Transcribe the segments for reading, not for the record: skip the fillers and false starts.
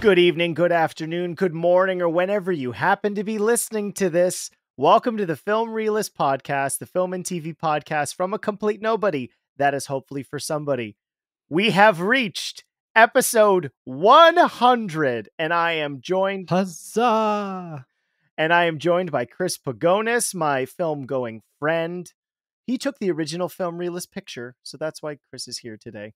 Good evening, good afternoon, good morning, or whenever you happen to be listening to this. Welcome to the Film Realist Podcast, the film and TV podcast from a complete nobody that is hopefully for somebody. We have reached episode 100, and I am joined... Huzzah! And I am joined by Chris Pagonis, my film-going friend. He took the original Film Realist picture, so that's why Chris is here today.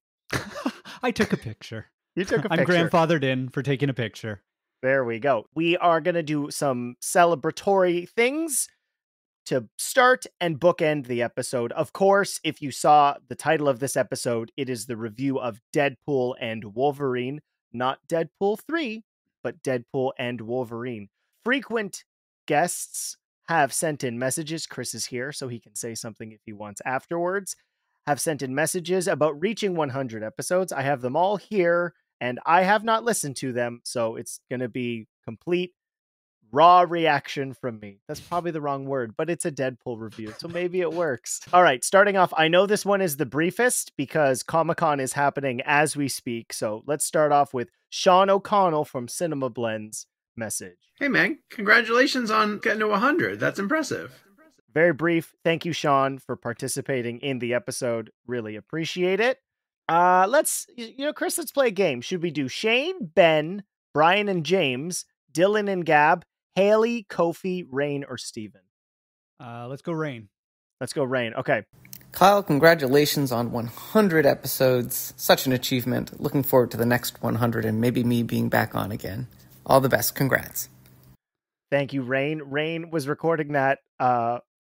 I took a picture. You took a picture. I'm grandfathered in for taking a picture. There we go. We are going to do some celebratory things to start and bookend the episode. Of course, if you saw the title of this episode, it is the review of Deadpool and Wolverine, not Deadpool 3, but Deadpool and Wolverine. Frequent guests have sent in messages. Chris is here, so he can say something if he wants afterwards. Have sent in messages about reaching 100 episodes. I have them all here, and I have not listened to them, so it's going to be complete raw reaction from me. That's probably the wrong word, but it's a Deadpool review, so maybe it works. All right, starting off, I know this one is the briefest because Comic-Con is happening as we speak, so let's start off with Sean O'Connell from Cinema Blend's message. Hey, man, congratulations on getting to 100. That's impressive. Very brief. Thank you, Sean, for participating in the episode. Really appreciate it. Chris, let's play a game. Should we do Shane, Ben, Brian, and James, Dylan and Gab, Haley, Kofi, Rain, or Steven? Let's go Rain. Let's go Rain. Okay. Kyle, congratulations on 100 episodes. Such an achievement. Looking forward to the next 100 and maybe me being back on again. All the best. Congrats. Thank you, Rain. Rain was recording that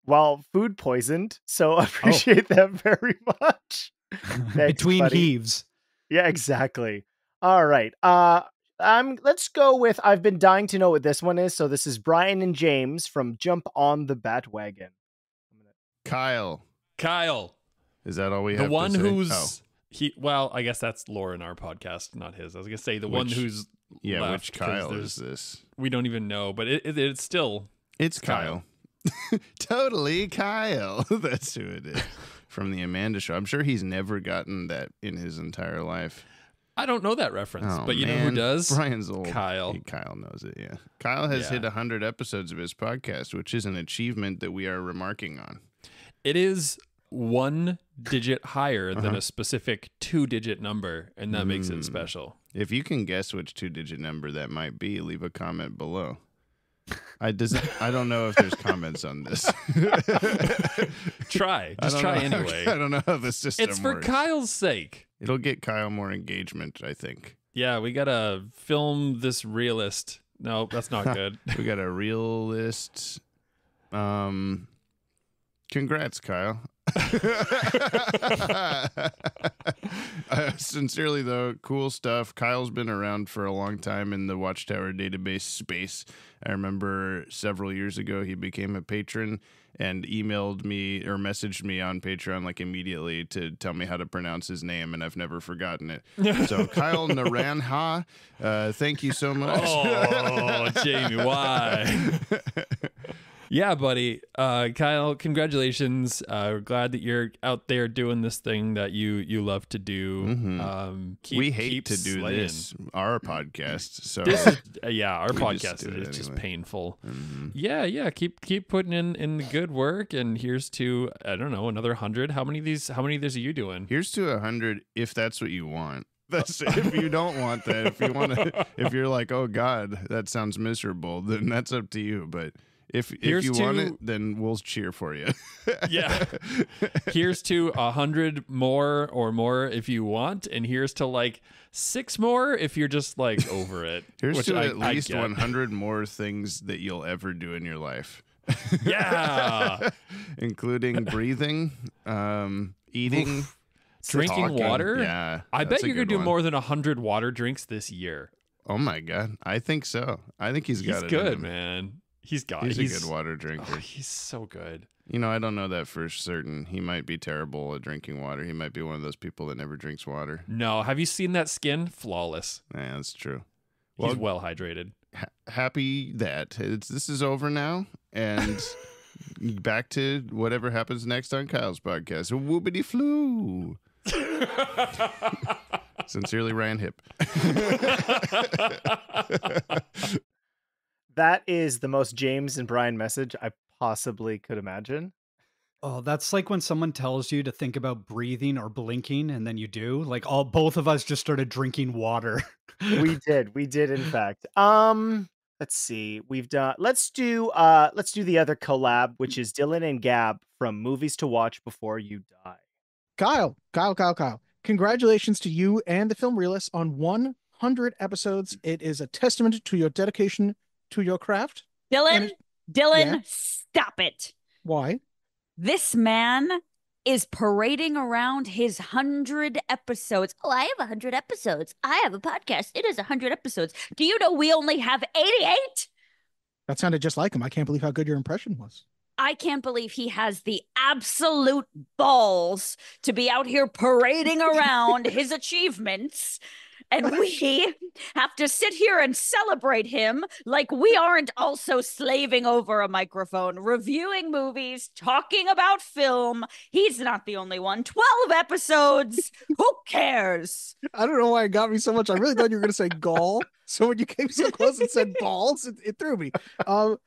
while food poisoned, so I appreciate that very much. Thanks, Between buddy. heaves. Yeah, exactly. All right. Let's go with I've been dying to know what this one is. So this is Brian and James from Jump on the Batwagon. Kyle. Is that all we have The one to say? who's well, I guess that's Laura in our podcast, not his. I was gonna say one who's left, which Kyle is this? We don't even know, but it's still Kyle. Totally Kyle. That's who it is. From the Amanda Show. I'm sure he's never gotten that in his entire life. I don't know that reference, but you know who does? Brian's old. Kyle. Kyle knows it, yeah. Kyle has hit 100 episodes of his podcast, which is an achievement that we are remarking on. It is one digit higher than a specific 2-digit number, and that makes it special. If you can guess which 2-digit number that might be, leave a comment below. I don't know if there's comments on this. Try anyway. I don't know how the system works. It's for Kyle's sake. It'll get Kyle more engagement, I think. Yeah, we gotta film this realist. No, that's not good. We got a realist. Congrats, Kyle. Sincerely, though, cool stuff. Kyle's been around for a long time in the Watchtower database space. I remember several years ago he became a patron and emailed me or messaged me on Patreon like immediately to tell me how to pronounce his name, and I've never forgotten it. So Kyle Naranha, thank you so much. Oh, Jamie, why? Yeah, buddy. Kyle, congratulations. We're glad that you're out there doing this thing that you love to do. Mm-hmm. We hate to do this, our podcast. So our podcast is just painful. Mm-hmm. Yeah. Keep putting in the good work, and here's to, I don't know, another 100. How many of these are you doing? Here's to 100 if that's what you want. That's if you don't want that. If you want to, if you're like, oh God, that sounds miserable, then that's up to you. But if you want it, then we'll cheer for you. Yeah. Here's to 100 more if you want, and here's to like 6 more if you're just like over it. Here's to at least 100 more things that you'll ever do in your life. Yeah. Including breathing, eating, drinking talking. Water. Yeah. I bet you're going to do more than 100 water drinks this year. Oh my God. I think so. I think he's got it. He's good, man. He's a good water drinker. Oh, he's so good. You know, I don't know that for certain. He might be terrible at drinking water. He might be one of those people that never drinks water. No. Have you seen that skin? Flawless. Yeah, that's true. He's well hydrated. Happy that this is over now, and back to whatever happens next on Kyle's podcast. Whoopity flu. Sincerely, Ryan Hip. That is the most James and Brian message I possibly could imagine. Oh, that's like when someone tells you to think about breathing or blinking, and then you do. Like both of us just started drinking water. We did in fact. Let's see. Let's do the other collab, which is Dylan and Gab from Movies to Watch Before You Die. Kyle. Congratulations to you and the Film Realists on 100 episodes. It is a testament to your dedication to your craft. Dylan, Yeah? stop it. Why? This man is parading around his 100 episodes. Oh, I have 100 episodes. I have a podcast. It is 100 episodes. Do you know we only have 88? That sounded just like him. I can't believe how good your impression was. I can't believe he has the absolute balls to be out here parading around his achievements. And we have to sit here and celebrate him like we aren't also slaving over a microphone, reviewing movies, talking about film. He's not the only one. 12 episodes. Who cares? I don't know why it got me so much. I really thought you were going to say gall. So when you came so close and said balls, it threw me. Well,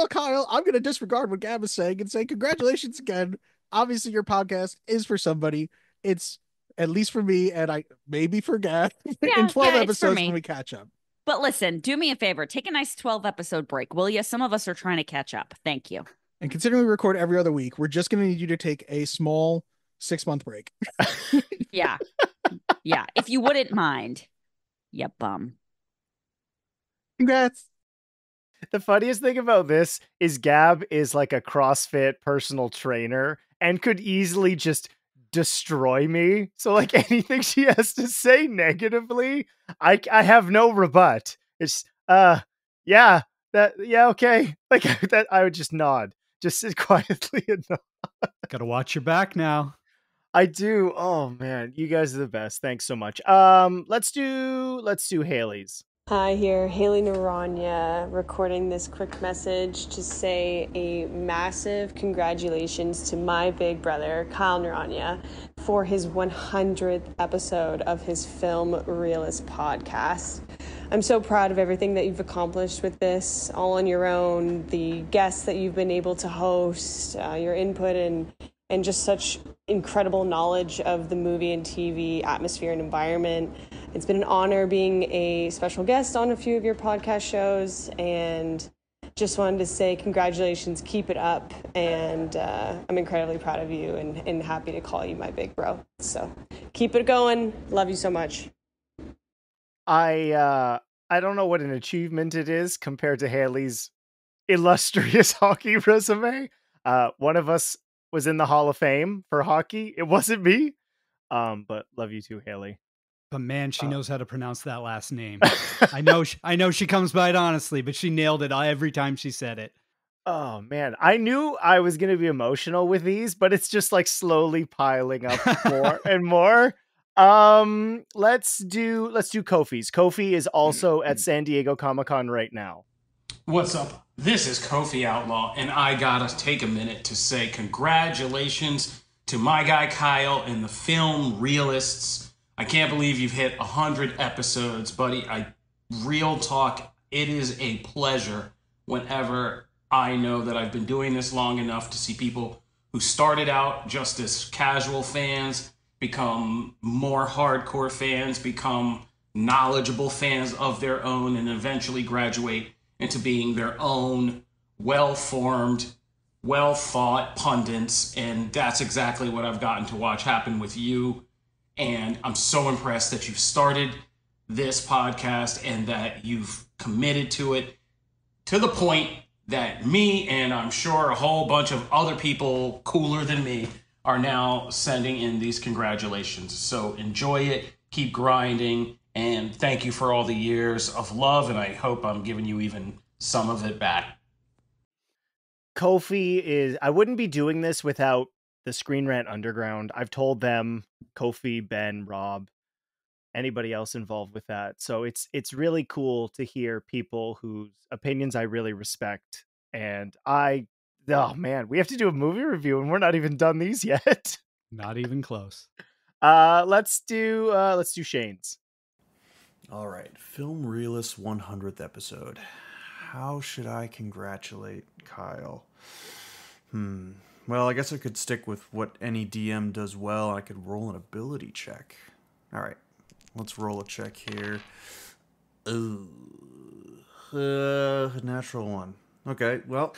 Kyle, I'm going to disregard what Gab is saying and say congratulations again. Obviously, your podcast is for somebody. It's at least for me, and I maybe for Gab in 12 episodes when we catch up. But listen, do me a favor. Take a nice 12-episode break, will you? Some of us are trying to catch up. Thank you. And considering we record every other week, we're just going to need you to take a small 6-month break. Yeah. Yeah. If you wouldn't mind. Yep, bum. Congrats. The funniest thing about this is Gab is like a CrossFit personal trainer and could easily just destroy me. So like anything she has to say negatively, I have no rebut. It's okay. Like that I would just nod. Just sit quietly and nod. Gotta watch your back now. I do. Oh man, you guys are the best. Thanks so much. Let's do Haley's. Hi, here, Haley Naranya, recording this quick message to say a massive congratulations to my big brother, Kyle Naranya, for his 100th episode of his Film Realist podcast. I'm so proud of everything that you've accomplished with this, all on your own, the guests that you've been able to host, your input and just such incredible knowledge of the movie and TV atmosphere and environment. It's been an honor being a special guest on a few of your podcast shows, and just wanted to say congratulations, keep it up, and I'm incredibly proud of you and happy to call you my big bro. So keep it going. Love you so much. I don't know what an achievement it is compared to Haley's illustrious hockey resume. One of us was in the Hall of Fame for hockey. It wasn't me. But love you too, Haley. But man, she knows how to pronounce that last name. I know she comes by it honestly, but she nailed it every time she said it. Oh man, I knew I was going to be emotional with these, but it's just like slowly piling up more and more. Let's do Kofi's. Kofi is also at San Diego Comic-Con right now. What's up? This is Kofi Outlaw, and I gotta take a minute to say congratulations to my guy Kyle and the Film Realists. I can't believe you've hit 100 episodes, buddy. Real talk, it is a pleasure whenever I know that I've been doing this long enough to see people who started out just as casual fans become more hardcore fans, become knowledgeable fans of their own, and eventually graduate into being their own well-formed, well-thought pundits. And that's exactly what I've gotten to watch happen with you. And I'm so impressed that you've started this podcast and that you've committed to it to the point that me and I'm sure a whole bunch of other people cooler than me are now sending in these congratulations. So enjoy it, keep grinding, and thank you for all the years of love, and I hope I'm giving you even some of it back. Kofi I wouldn't be doing this without the Screen Rant Underground. I've told them, Kofi, Ben, Rob, anybody else involved with that. So it's really cool to hear people whose opinions I really respect. And oh man, we have to do a movie review and we're not even done these yet. Not even close. Let's do Shane's. All right, Film Realist 100th episode. How should I congratulate Kyle? Well, I guess I could stick with what any DM does well. I could roll an ability check. All right, let's roll a check here. Natural one. Okay, well,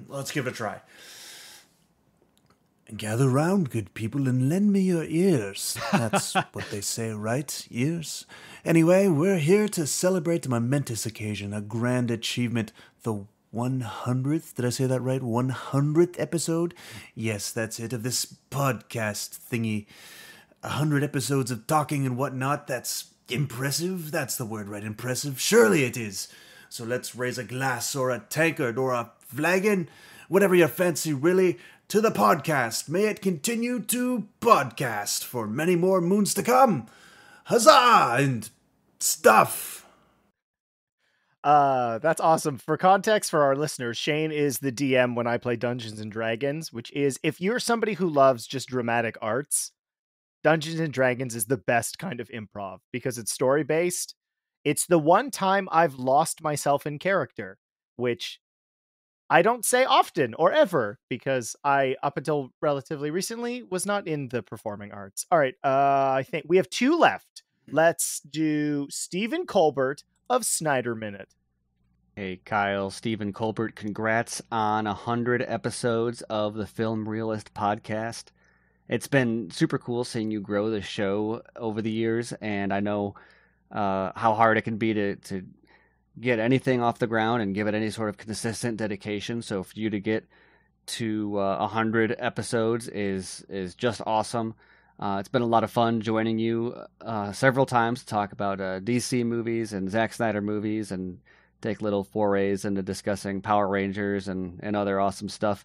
let's give it a try. Gather round, good people, and lend me your ears. That's what they say, right? Ears? Anyway, we're here to celebrate the momentous occasion, a grand achievement, the 100th, did I say that right? 100th episode? Yes, that's it, of this podcast thingy. 100 episodes of talking and whatnot, that's impressive? That's the word, right? Impressive? Surely it is. So let's raise a glass or a tankard or a flagon, whatever you fancy, really, to the podcast. May it continue to podcast for many more moons to come. Huzzah! And stuff. That's awesome. For context for our listeners, Shane is the DM when I play Dungeons and Dragons, which is, if you're somebody who loves just dramatic arts, Dungeons and Dragons is the best kind of improv because it's story based. It's the one time I've lost myself in character, which I don't say often or ever because I, up until relatively recently, was not in the performing arts. All right, I think we have 2 left. Let's do Stephen Colbert of Snyder Minute. Hey, Kyle, Stephen Colbert, congrats on 100 episodes of the Film Realist podcast. It's been super cool seeing you grow the show over the years, and I know how hard it can be to get anything off the ground and give it any sort of consistent dedication. So for you to get to 100 episodes is just awesome. It's been a lot of fun joining you several times to talk about DC movies and Zack Snyder movies and take little forays into discussing Power Rangers and other awesome stuff.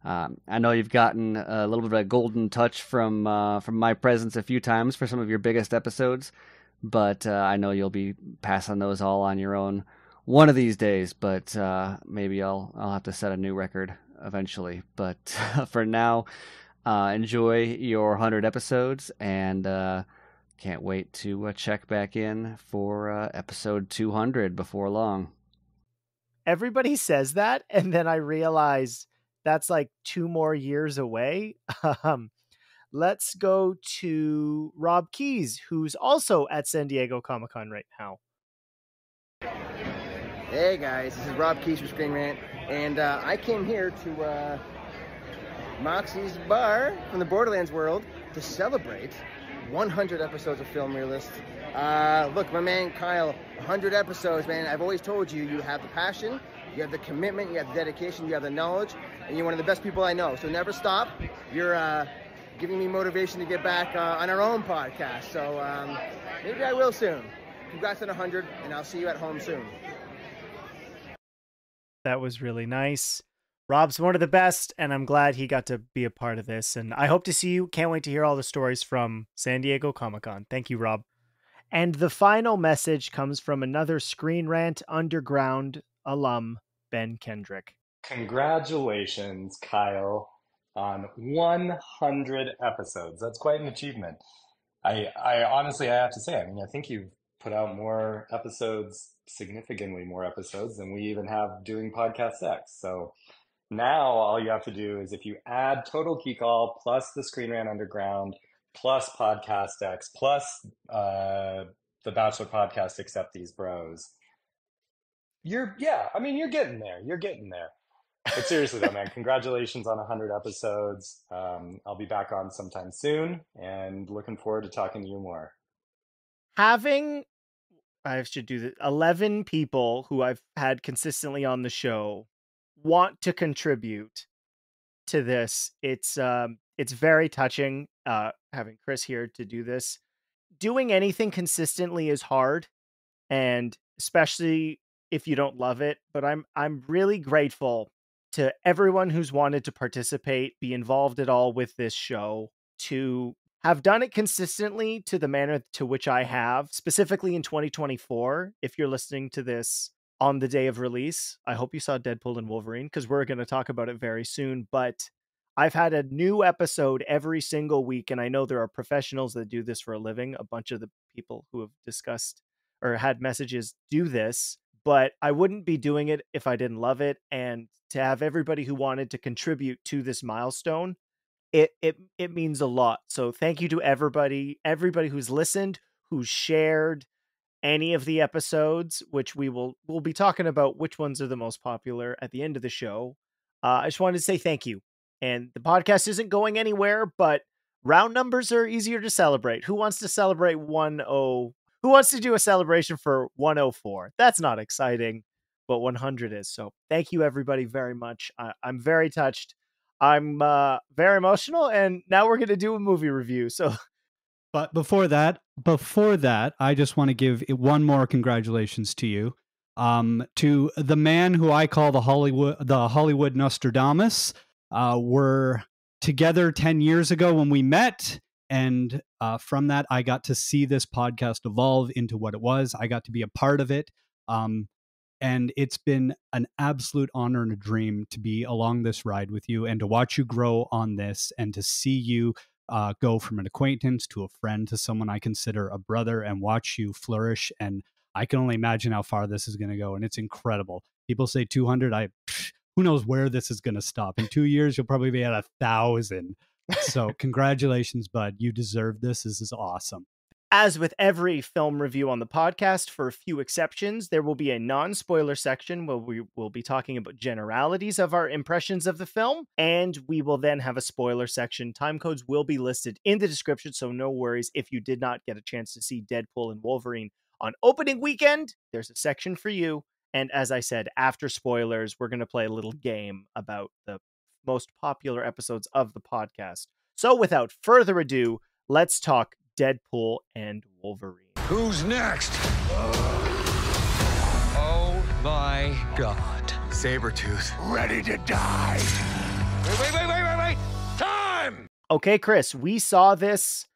I know you've gotten a little bit of a golden touch from my presence a few times for some of your biggest episodes, but I know you'll be passing those all on your own one of these days. But maybe I'll have to set a new record eventually. But for now, enjoy your 100 episodes, and can't wait to check back in for episode 200 before long. Everybody says that, and then I realize that's like 2 more years away. Let's go to Rob Keys, who's also at San Diego Comic-Con right now. Hey guys, this is Rob Keys from Screen Rant, and I came here to Moxie's Bar from the Borderlands world to celebrate 100 episodes of Film Realist. Look, my man Kyle, 100 episodes, man. I've always told you, you have the passion, you have the commitment, you have the dedication, you have the knowledge, and you're one of the best people I know. So never stop. You're giving me motivation to get back on our own podcast. So maybe I will soon. Congrats on 100, and I'll see you at home soon. That was really nice. Rob's one of the best, and I'm glad he got to be a part of this. And I hope to see you. Can't wait to hear all the stories from San Diego Comic-Con. Thank you, Rob. And the final message comes from another Screen Rant Underground alum, Ben Kendrick. Congratulations, Kyle, on 100 episodes. That's quite an achievement. I honestly, I have to say, I mean, I think you've put out more episodes, significantly more episodes than we even have doing Podcast X. So now all you have to do is, if you add Total Geek All plus the Screen Rant Underground plus Podcast X plus the Bachelor Podcast Except These Bros, you're getting there. You're getting there. But seriously though, man, congratulations on 100 episodes. I'll be back on sometime soon and looking forward to talking to you more. Having, I should do this, 11 people who I've had consistently on the show want to contribute to this. It's very touching having Chris here to do this. Doing anything consistently is hard, and especially if you don't love it, but I'm really grateful to everyone who's wanted to participate, be involved at all with this show, to have done it consistently to the manner to which I have, specifically in 2024. If you're listening to this on the day of release, I hope you saw Deadpool and Wolverine, because we're going to talk about it very soon. But I've had a new episode every single week, and I know there are professionals that do this for a living. A bunch of the people who have discussed or had messages do this, but I wouldn't be doing it if I didn't love it. And to have everybody who wanted to contribute to this milestone, it means a lot. So thank you to everybody who's listened, who's shared any of the episodes, which we'll be talking about which ones are the most popular at the end of the show. I just wanted to say thank you. And the podcast isn't going anywhere, but round numbers are easier to celebrate. Who wants to celebrate 10? Who wants to do a celebration for 104? That's not exciting, but 100 is. So thank you everybody very much. I'm very touched. I'm very emotional, and now we're going to do a movie review. So But before that, I just want to give one more congratulations to you, to the man who I call the Hollywood Nostradamus. We're together 10 years ago when we met, and from that, I got to see this podcast evolve into what it was. I got to be a part of it, and it's been an absolute honor and a dream to be along this ride with you and to watch you grow on this and to see you go from an acquaintance to a friend to someone I consider a brother and watch you flourish. And I can only imagine how far this is going to go. And it's incredible. People say 200. Who knows where this is going to stop? In 2 years, you'll probably be at 1,000. So congratulations, bud. You deserve this. This is awesome. as with every film review on the podcast, for a few exceptions, there will be a non-spoiler section where we will be talking about generalities of our impressions of the film, and we will then have a spoiler section. Timecodes will be listed in the description, so no worries if you did not get a chance to see Deadpool and Wolverine on opening weekend. There's a section for you. And as I said, after spoilers, we're going to play a little game about the most popular episodes of the podcast. So without further ado, let's talk Deadpool and Wolverine. Who's next? Oh my God. Sabretooth, ready to die. Wait. Time! Okay, Chris, we saw this,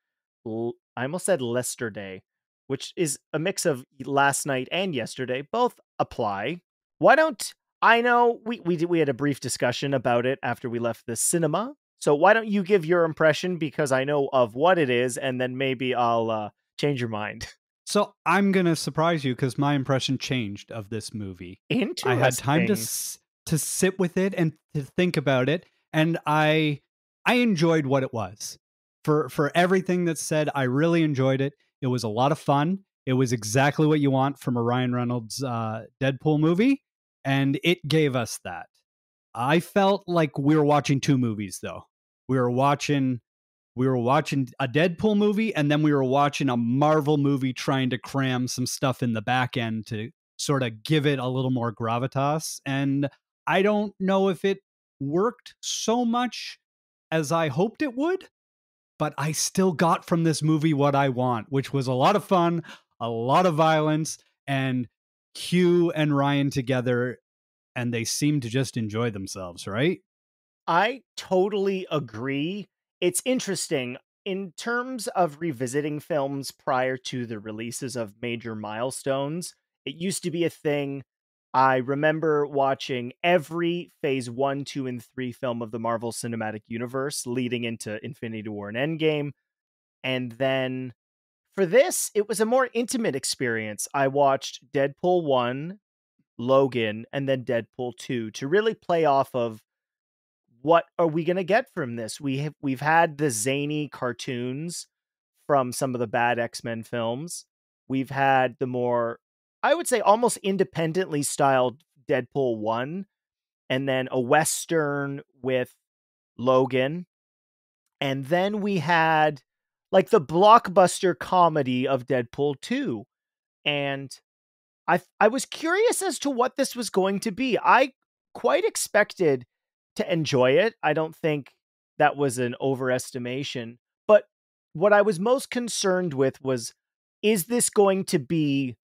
I almost said yesterday, which is a mix of last night and yesterday. Both apply. Why don't, I know we had a brief discussion about it after we left the cinema. So why don't you give your impression, because I know of what it is, and then maybe I'll change your mind. So I'm going to surprise you because my impression changed of this movie. Interesting. I had time to sit with it and to think about it, and I enjoyed what it was. For everything that's said, I really enjoyed it. It was a lot of fun. It was exactly what you want from a Ryan Reynolds Deadpool movie, and it gave us that. I felt like we were watching two movies, though. We were watching a Deadpool movie, and then we were watching a Marvel movie trying to cram some stuff in the back end to sort of give it a little more gravitas. And I don't know if it worked so much as I hoped it would, but I still got from this movie what I want, which was a lot of fun, a lot of violence, and Hugh and Ryan together, and they seem to just enjoy themselves, right? I totally agree. It's interesting in terms of revisiting films prior to the releases of major milestones. It used to be a thing. I remember watching every phase 1, 2, and 3 film of the Marvel Cinematic Universe leading into Infinity War and Endgame. And then for this, it was a more intimate experience. I watched Deadpool 1, Logan, and then Deadpool 2 to really play off of what are we going to get from this. We've had the zany cartoons from some of the bad X-Men films. We've had the more, I would say, almost independently styled Deadpool 1, and then a Western with Logan. And then we had like the blockbuster comedy of Deadpool 2. And I was curious as to what this was going to be. I quite expected to enjoy it. I don't think that was an overestimation. But what I was most concerned with was, is this going to be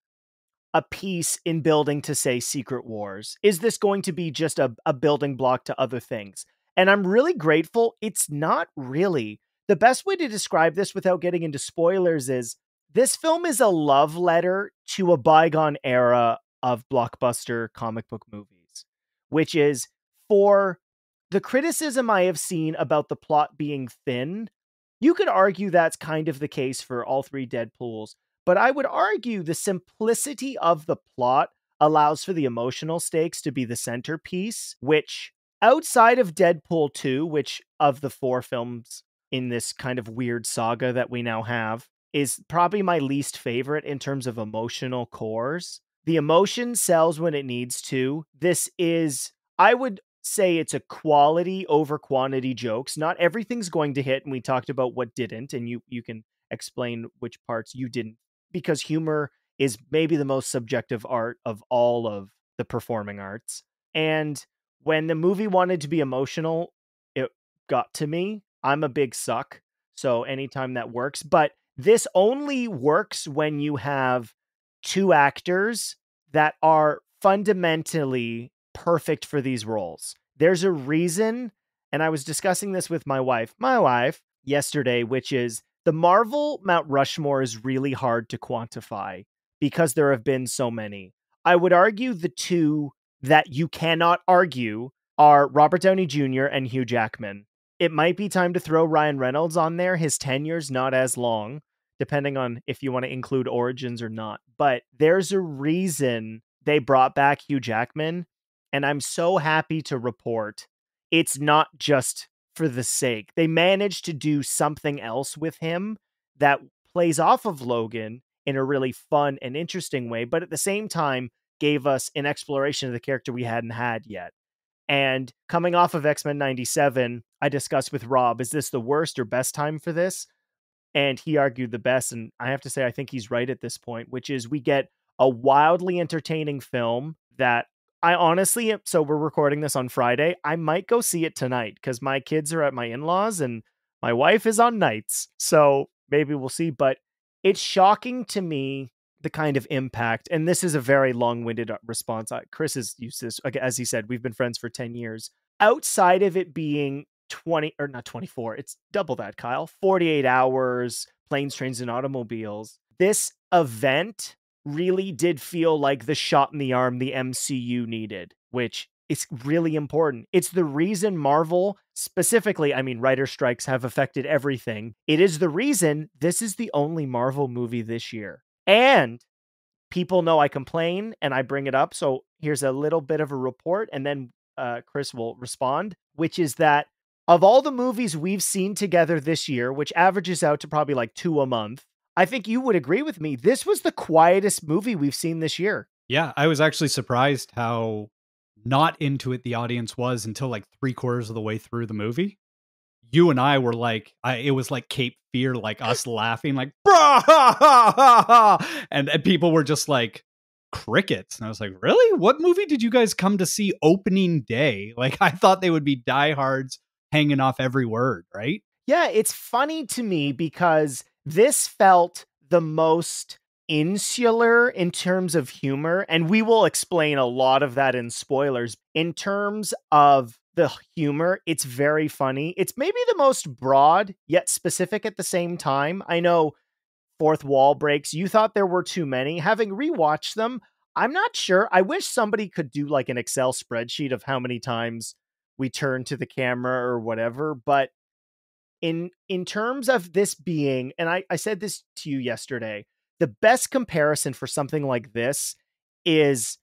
a piece in building to, say, Secret Wars? Is this going to be just a building block to other things? And I'm really grateful it's not really. The best way to describe this without getting into spoilers is, this film is a love letter to a bygone era of blockbuster comic book movies, which is for the criticism I have seen about the plot being thin, you could argue that's kind of the case for all three Deadpools, but I would argue the simplicity of the plot allows for the emotional stakes to be the centerpiece, which outside of Deadpool 2, which of the 4 films in this kind of weird saga that we now have, is probably my least favorite in terms of emotional cores. The emotion sells when it needs to. This is, I would say it's a quality over quantity jokes. Not everything's going to hit, and we talked about what didn't, and you can explain which parts you didn't, because humor is maybe the most subjective art of all of the performing arts. And when the movie wanted to be emotional, it got to me. I'm a big suck, so anytime that works. But this only works when you have 2 actors that are fundamentally perfect for these roles. There's a reason, and I was discussing this with my wife yesterday, which is the Marvel Mount Rushmore is really hard to quantify because there have been so many. I would argue the 2 that you cannot argue are Robert Downey Jr. and Hugh Jackman. It might be time to throw Ryan Reynolds on there. His tenure's not as long, depending on if you want to include Origins or not. But there's a reason they brought back Hugh Jackman, and I'm so happy to report it's not just for the sake. They managed to do something else with him that plays off of Logan in a really fun and interesting way, but at the same time gave us an exploration of the character we hadn't had yet. And coming off of X-Men 97, I discussed with Rob, is this the worst or best time for this? And he argued the best, and I have to say I think he's right at this point, which is we get a wildly entertaining film that I honestly, so we're recording this on Friday, I might go see it tonight because my kids are at my in-laws and my wife is on nights, so maybe we'll see. But it's shocking to me the kind of impact, and this is a very long-winded response. Chris has used this, as he said, we've been friends for 10 years. Outside of it being 20, or not 24, it's double that, Kyle, 48 hours, planes, trains, and automobiles. This event really did feel like the shot in the arm the MCU needed, which is really important. It's the reason Marvel, specifically, I mean, writer strikes have affected everything. It is the reason this is the only Marvel movie this year. And people know I complain and I bring it up. So here's a little bit of a report, and then Chris will respond, which is that of all the movies we've seen together this year, which averages out to probably like 2 a month, I think you would agree with me. This was the quietest movie we've seen this year. Yeah, I was actually surprised how not into it the audience was until like 3/4 of the way through the movie. You and I were like, it was like Cape Fear, like us laughing, like, and people were just like crickets. And I was like, really? What movie did you guys come to see opening day? Like, I thought they would be diehards hanging off every word, right? Yeah, it's funny to me because this felt the most insular in terms of humor, and we will explain a lot of that in spoilers. In terms of the humor, it's very funny. It's maybe the most broad, yet specific at the same time. I know fourth wall breaks. You thought there were too many. Having rewatched them, I'm not sure. I wish somebody could do like an Excel spreadsheet of how many times we turn to the camera or whatever, but in terms of this being, and I said this to you yesterday, the best comparison for something like this is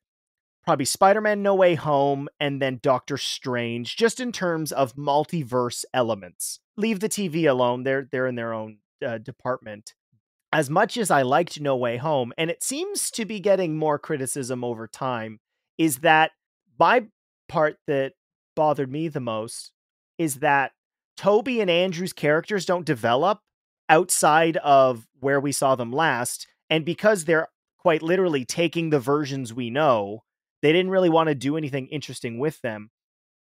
probably Spider-Man No Way Home and then Doctor Strange, just in terms of multiverse elements. Leave the TV alone. They're in their own department. As much as I liked No Way Home, and it seems to be getting more criticism over time, is that my part that bothered me the most is that Toby and Andrew's characters don't develop outside of where we saw them last. And because they're quite literally taking the versions we know, they didn't really want to do anything interesting with them.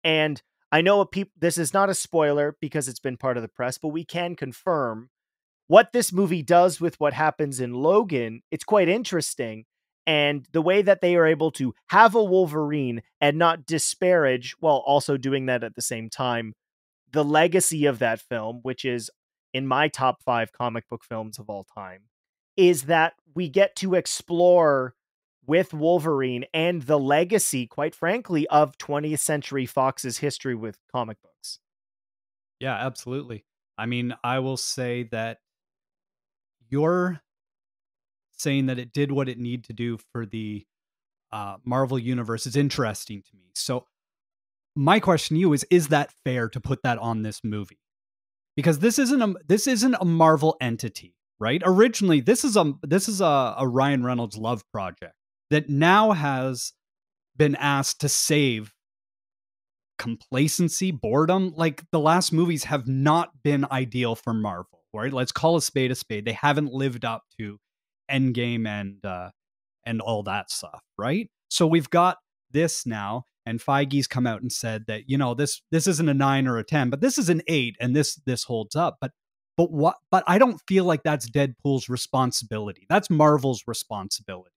And I know this is not a spoiler because it's been part of the press, but we can confirm what this movie does with what happens in Logan. It's quite interesting. And the way that they are able to have a Wolverine and not disparage, while also doing that at the same time, the legacy of that film, which is in my top 5 comic book films of all time, is that we get to explore with Wolverine and the legacy, quite frankly, of 20th Century Fox's history with comic books. Yeah, absolutely. I mean, I will say that you're saying that it did what it needed to do for the Marvel Universe is interesting to me. So my question to you is that fair to put that on this movie? Because this isn't a Marvel entity, right? Originally, this is a Ryan Reynolds love project that now has been asked to save complacency, boredom. Like, the last movies have not been ideal for Marvel, right? Let's call a spade a spade. They haven't lived up to Endgame and all that stuff, right? So we've got this now, and Feige's come out and said that, you know, this isn't a 9 or a 10, but this is an 8, and this holds up. But I don't feel like that's Deadpool's responsibility. That's Marvel's responsibility.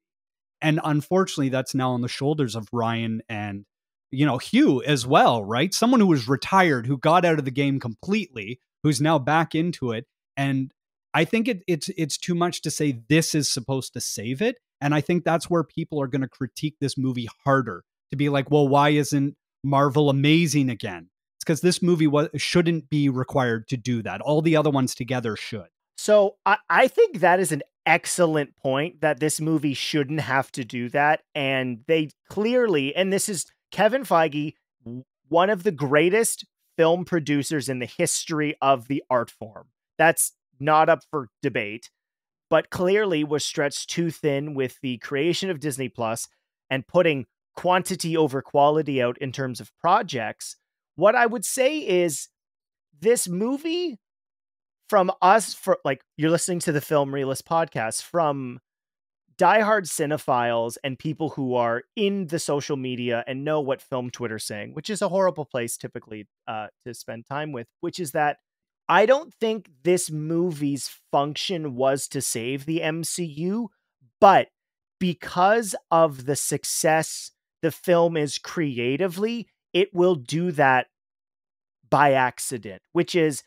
And unfortunately, that's now on the shoulders of Ryan and, you know, Hugh as well, right? Someone who was retired, who got out of the game completely, who's now back into it. And I think it's too much to say this is supposed to save it. And I think that's where people are going to critique this movie harder, to be like, well, why isn't Marvel amazing again? It's because this movie shouldn't be required to do that. All the other ones together should. So I think that is an excellent point, that this movie shouldn't have to do that. And they clearly, and this is Kevin Feige, one of the greatest film producers in the history of the art form. That's not up for debate, but clearly was stretched too thin with the creation of Disney Plus and putting quantity over quality out in terms of projects. What I would say is, this movie, from us, for like, you're listening to the Film Realist podcast, from diehard cinephiles and people who are in the social media and know what film Twitter's saying, which is a horrible place typically to spend time with, which is that I don't think this movie's function was to save the MCU, but because of the success the film is creatively, it will do that by accident, which is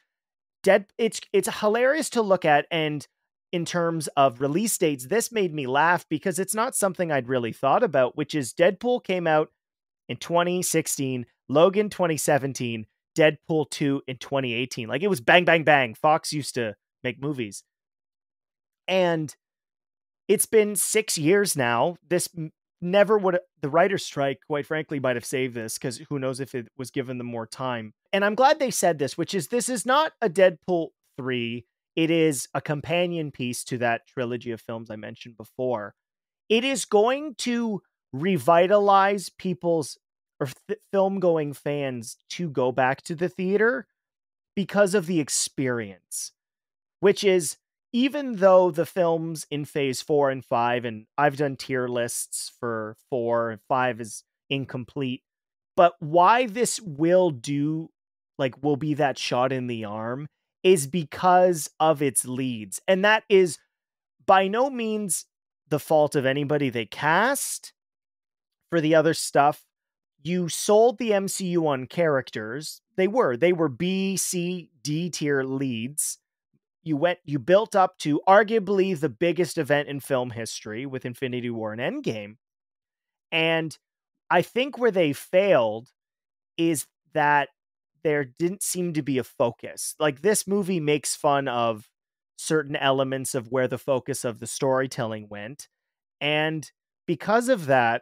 it's hilarious to look at. And in terms of release dates, this made me laugh because it's not something I'd really thought about, which is Deadpool came out in 2016, Logan 2017, Deadpool 2 in 2018. Like, it was bang, bang, bang. Fox used to make movies. And it's been 6 years now. This never would, the writer's strike, quite frankly, might have saved this, because who knows if it was given them more time. And I'm glad they said this, which is, this is not a Deadpool 3. It is a companion piece to that trilogy of films I mentioned before. It is going to revitalize people's, or film-going fans, to go back to the theater because of the experience, which is, even though the films in phase 4 and 5, and I've done tier lists for 4 and 5 is incomplete, but why this will be that shot in the arm is because of its leads. And that is by no means the fault of anybody they cast for the other stuff. You sold the MCU on characters. They were B, C, D tier leads. You built up to arguably the biggest event in film history with Infinity War and Endgame. And I think where they failed is that there didn't seem to be a focus. Like, this movie makes fun of certain elements of where the focus of the storytelling went. And because of that,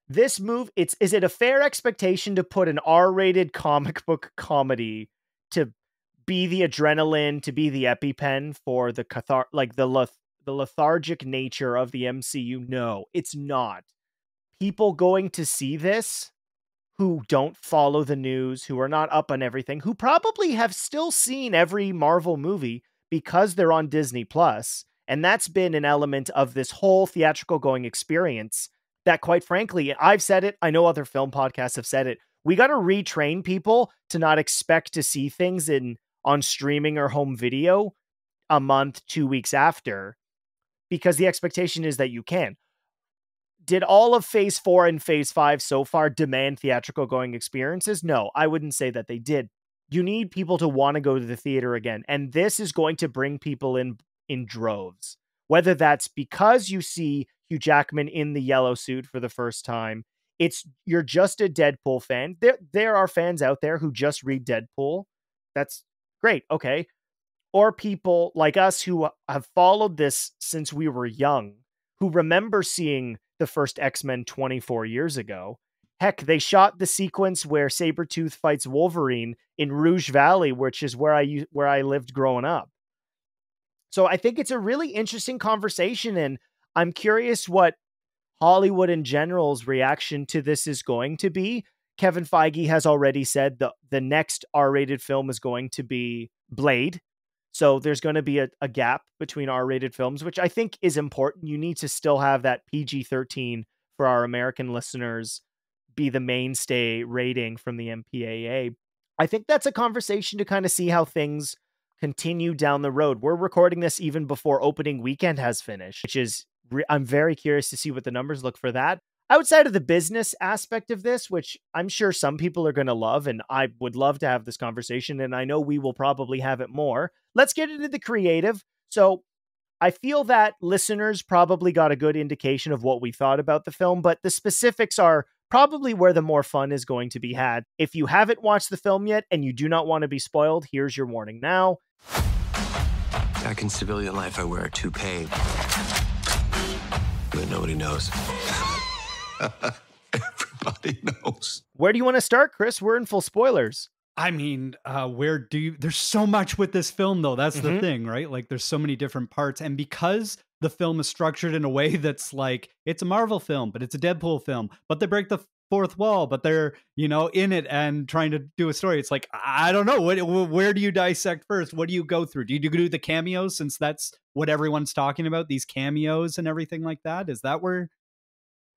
this movie, is it a fair expectation to put an R-rated comic book comedy to be the adrenaline, to be the EpiPen for the the lethargic nature of the MCU? No, it's not. People going to see this who don't follow the news, who are not up on everything, who probably have still seen every Marvel movie because they're on Disney Plus, and that's been an element of this whole theatrical going experience that, quite frankly, I've said it, I know other film podcasts have said it, we got to retrain people to not expect to see things on streaming or home video a month, 2 weeks after, because the expectation is that you can. Did all of phase 4 and phase 5 so far demand theatrical going experiences? No, I wouldn't say that they did. You need people to want to go to the theater again. And this is going to bring people in droves. whether that's because you see Hugh Jackman in the yellow suit for the first time, you're just a Deadpool fan. There are fans out there who just read Deadpool. That's great. Okay. Or people like us who have followed this since we were young, who remember seeing the first X-Men 24 years ago. Heck, they shot the sequence where Sabretooth fights Wolverine in Rouge Valley, which is where I lived growing up. So I think it's a really interesting conversation, and I'm curious what Hollywood in general's reaction to this is going to be. Kevin Feige has already said the next R-rated film is going to be Blade. So there's going to be a gap between R-rated films, which I think is important. You need to still have that PG-13 for our American listeners be the mainstay rating from the MPAA. I think that's a conversation to kind of see how things continue down the road. We're recording this even before opening weekend has finished, which is, I'm very curious to see what the numbers look for that. Outside of the business aspect of this, which I'm sure some people are going to love, and I would love to have this conversation, and I know we will probably have it more. Let's get into the creative. So I feel that listeners probably got a good indication of what we thought about the film, but the specifics are probably where the more fun is going to be had. If you haven't watched the film yet and you do not want to be spoiled, here's your warning now. Back in civilian life, I wear a toupee, but nobody knows. Everybody knows. Where do you want to start, Chris? We're in full spoilers. I mean, there's so much with this film, though. That's the thing, right? Like, there's so many different parts. And because the film is structured in a way that's like, it's a Marvel film, but it's a Deadpool film, but they break the fourth wall, but they're, in it and trying to do a story. It's like, I don't know. Where do you dissect first? What do you go through? Do you do the cameos, since that's what everyone's talking about, these cameos and everything like that? Is that where...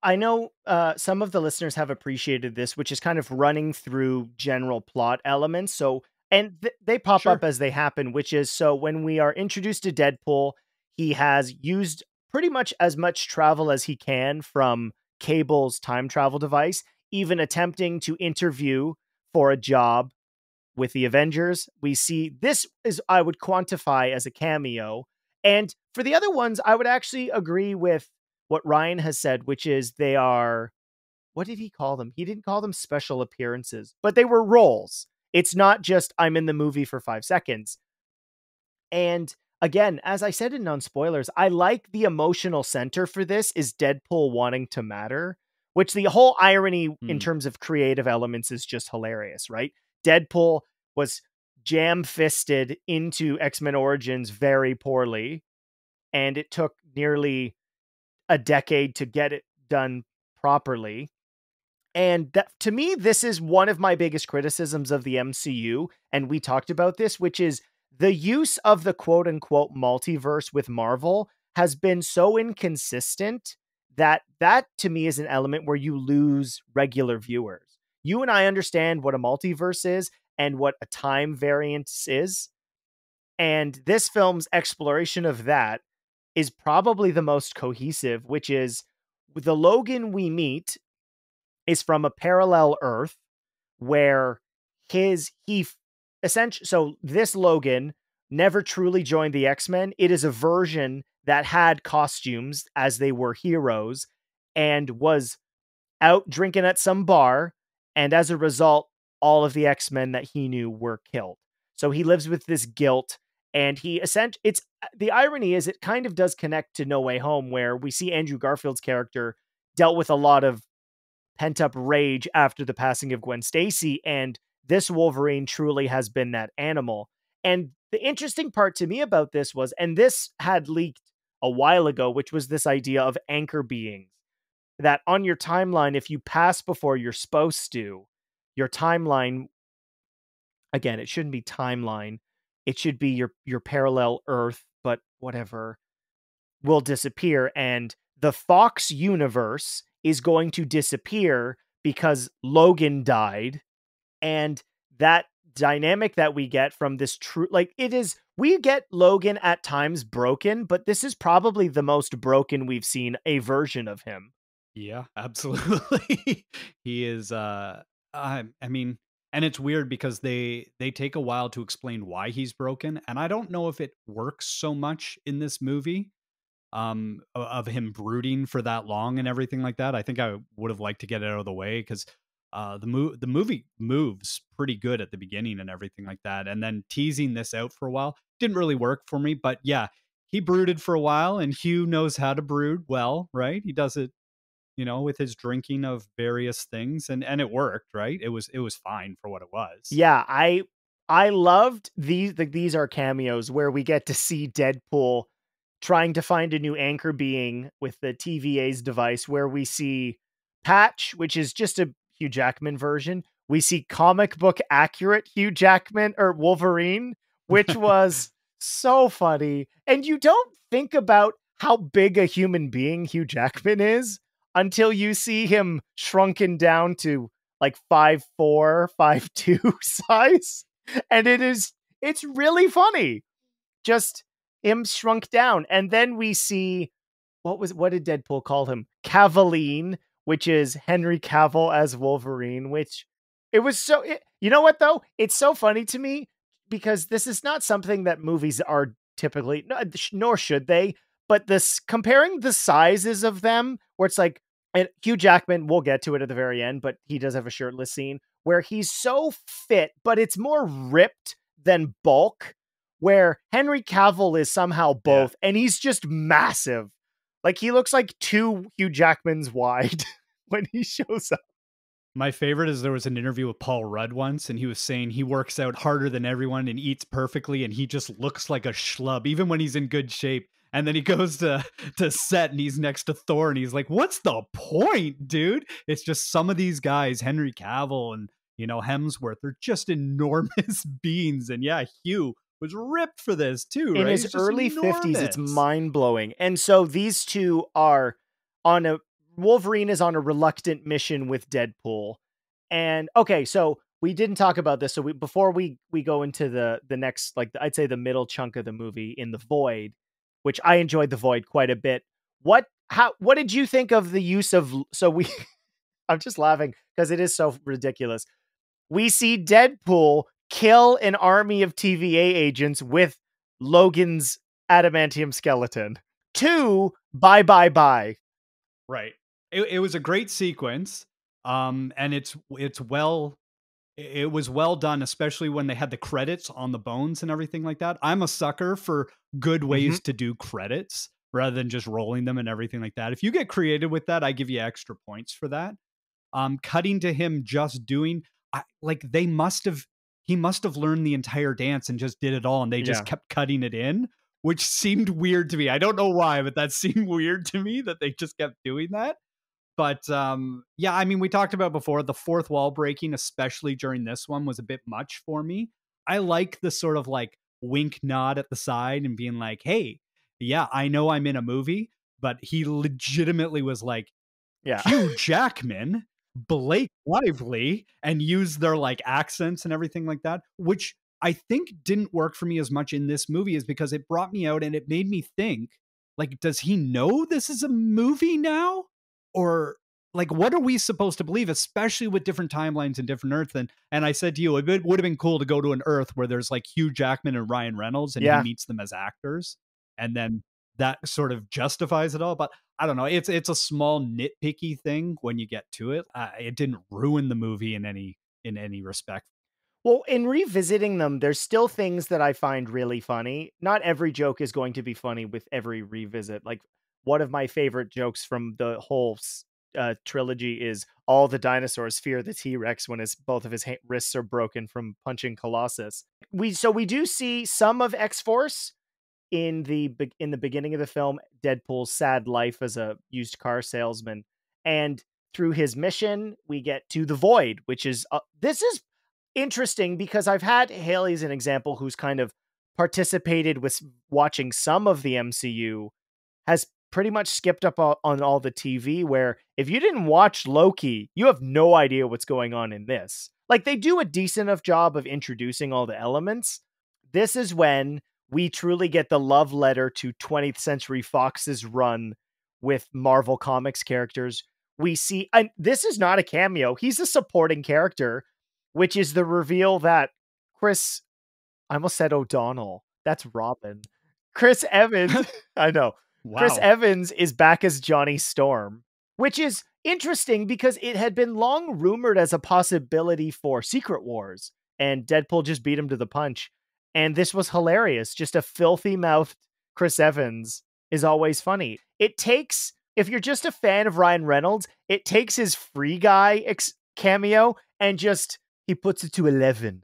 I know some of the listeners have appreciated this, which is kind of running through general plot elements. So, and they pop up as they happen, which is, so when we are introduced to Deadpool, he has used pretty much as much travel as he can from Cable's time travel device, even attempting to interview for a job with the Avengers. We see this is, I would quantify as a cameo. And for the other ones, I would actually agree with what Ryan has said, which is they are, what did he call them? He didn't call them special appearances, but they were roles. It's not just I'm in the movie for 5 seconds. And again, as I said in non-spoilers, I like the emotional center for this is Deadpool wanting to matter, which the whole irony in terms of creative elements is just hilarious, right? Deadpool was jam-fisted into X-Men Origins very poorly, and it took nearly a decade to get it done properly. And that, to me, this is one of my biggest criticisms of the MCU. And we talked about this, which is the use of the quote unquote multiverse with Marvel has been so inconsistent that to me is an element where you lose regular viewers. You and I understand what a multiverse is and what a time variance is. And this film's exploration of that is probably the most cohesive, which is the Logan we meet is from a parallel Earth where so this Logan never truly joined the X-Men. It is a version that had costumes as they were heroes and was out drinking at some bar. And as a result, all of the X-Men that he knew were killed. So he lives with this guilt. And the irony is it kind of does connect to No Way Home, where we see Andrew Garfield's character dealt with a lot of pent up rage after the passing of Gwen Stacy. And this Wolverine truly has been that animal. And the interesting part to me about this was, and this had leaked a while ago, which was this idea of anchor beings, that on your timeline, if you pass before you're supposed to, your timeline, again, it shouldn't be timeline. It should be your parallel Earth, but whatever, will disappear. And the Fox universe is going to disappear because Logan died. And that dynamic that we get from this we get Logan at times broken, but this is probably the most broken we've seen a version of him. Yeah, absolutely. He is, I mean, and it's weird because they take a while to explain why he's broken. And I don't know if it works so much in this movie. of him brooding for that long and everything like that. I think I would have liked to get it out of the way because the movie moves pretty good at the beginning and everything like that, and then teasing this out for a while didn't really work for me. But yeah, he brooded for a while, and Hugh knows how to brood well, right? He does it, with his drinking of various things, and it worked, right? It was fine for what it was. Yeah, I loved these. These are cameos where we get to see Deadpool trying to find a new anchor being with the TVA's device, where we see Patch, which is just a Hugh Jackman version. We see comic book accurate Hugh Jackman or Wolverine, which was so funny. And you don't think about how big a human being Hugh Jackman is until you see him shrunken down to like 5'4", 5'2" size. And it's really funny. Just him shrunk down. And then we see what did Deadpool call him? Cavaline, which is Henry Cavill as Wolverine, which it was so you know what though? It's so funny to me because this is not something that movies are typically, nor should they, but this comparing the sizes of them where it's like, and Hugh Jackman, we'll get to it at the very end, but he does have a shirtless scene where he's so fit, but it's more ripped than bulk, where Henry Cavill is somehow both, and he's just massive. Like, he looks like 2 Hugh Jackmans wide when he shows up. My favorite is there was an interview with Paul Rudd once, and he was saying he works out harder than everyone and eats perfectly, and he just looks like a schlub, even when he's in good shape. And then he goes to set and he's next to Thor and he's like, what's the point, dude? It's just some of these guys, Henry Cavill and, Hemsworth, are just enormous beings. And yeah, Hugh was ripped for this too, right? In his early 50s, it's mind-blowing. And so these two are Wolverine is on a reluctant mission with Deadpool. And okay, so we didn't talk about this. So before we go into the next, like, I'd say the middle chunk of the movie in the Void, which I enjoyed the Void quite a bit. What did you think of the use of, I'm just laughing because it is so ridiculous. We see Deadpool kill an army of TVA agents with Logan's adamantium skeleton. 2, bye, bye, bye. Right. It was a great sequence. And it was well done, especially when they had the credits on the bones and everything like that. I'm a sucker for good ways to do credits rather than just rolling them and everything like that. If you get creative with that, I give you extra points for that. Cutting to him just doing, he must have learned the entire dance and just did it all, and they just kept cutting it in, which seemed weird to me. I don't know why, but that seemed weird to me that they just kept doing that. But yeah, I mean, we talked about before, the fourth wall breaking, especially during this one, was a bit much for me. I like the sort of like wink nod at the side and being like, hey, yeah, I know I'm in a movie, but he legitimately was like, Hugh Jackman, Blake Lively, and used their like accents and everything like that, which I think didn't work for me as much in this movie, is because it brought me out and it made me think, like, does he know this is a movie now? Or like, what are we supposed to believe, especially with different timelines and different Earths? And I said to you, it would have been cool to go to an Earth where there's like Hugh Jackman and Ryan Reynolds and he meets them as actors. And then that sort of justifies it all. But I don't know. It's a small nitpicky thing when you get to it. It didn't ruin the movie in any respect. Well, in revisiting them, there's still things that I find really funny. Not every joke is going to be funny with every revisit. Like, one of my favorite jokes from the whole trilogy is all the dinosaurs fear the T-Rex when both of his wrists are broken from punching Colossus. We do see some of X-Force in the beginning of the film, Deadpool's sad life as a used car salesman, and through his mission, we get to the Void, which is this is interesting because I've had Haley as an example who's kind of participated with watching some of the MCU, has pretty much skipped up on all the TV, where if you didn't watch Loki, you have no idea what's going on in this. Like, they do a decent enough job of introducing all the elements. This is when we truly get the love letter to 20th Century Fox's run with Marvel Comics characters. We see, and this is not a cameo, he's a supporting character, which is the reveal that Chris, I almost said O'Donnell, that's Robin. Chris Evans, I know. Chris Evans is back as Johnny Storm, which is interesting because it had been long rumored as a possibility for Secret Wars, and Deadpool just beat him to the punch. And this was hilarious. Just a filthy-mouthed Chris Evans is always funny. It takes, if you're just a fan of Ryan Reynolds, it takes his Free Guy cameo and just, he puts it to 11.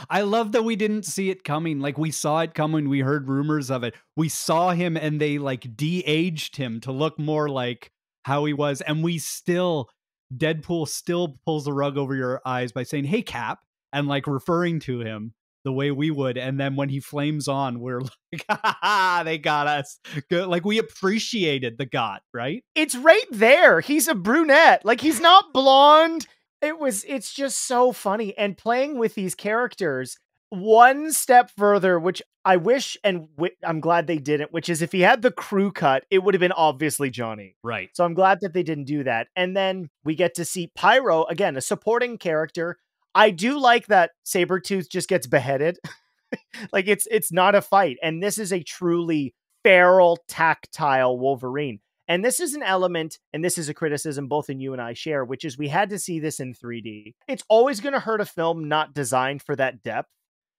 I love that we didn't see it coming. Like, we saw it coming. We heard rumors of it. We saw him and they like de-aged him to look more like how he was. And Deadpool still pulls the rug over your eyes by saying, "Hey, Cap," and like referring to him the way we would. And then when he flames on, we're like, ha ha, they got us. Good. Like, we appreciated the got, right? It's right there. He's a brunette. Like, he's not blonde. It's just so funny. And playing with these characters one step further, which I wish, and I'm glad they didn't, which is if he had the crew cut, it would have been obviously Johnny. Right. So I'm glad that they didn't do that. And then we get to see Pyro, again, a supporting character. I do like that Sabretooth just gets beheaded. Like, it's not a fight. And this is a truly feral, tactile Wolverine. And this is an element, and this is a criticism both in you and I share, which is we had to see this in 3D. It's always going to hurt a film not designed for that depth,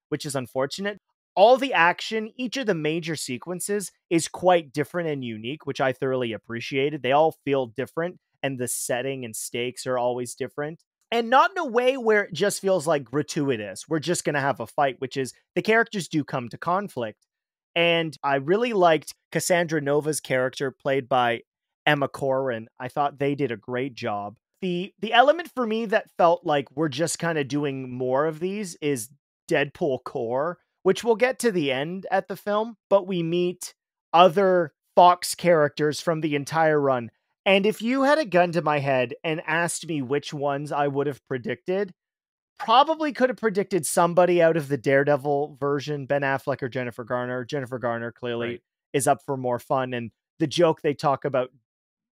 which is unfortunate. All the action, each of the major sequences is quite different and unique, which I thoroughly appreciated. They all feel different, and the setting and stakes are always different. And not in a way where it just feels like gratuitous. We're just going to have a fight, which is the characters do come to conflict. And I really liked Cassandra Nova's character played by Emma Corrin. I thought they did a great job. The element for me that felt like we're just kind of doing more of these is Deadpool Core, which we'll get to the end at the film, but we meet other Fox characters from the entire run. And if you had a gun to my head and asked me which ones I would have predicted, probably could have predicted somebody out of the Daredevil version, Ben Affleck or Jennifer Garner. Jennifer Garner clearly is up for more fun. And the joke they talk about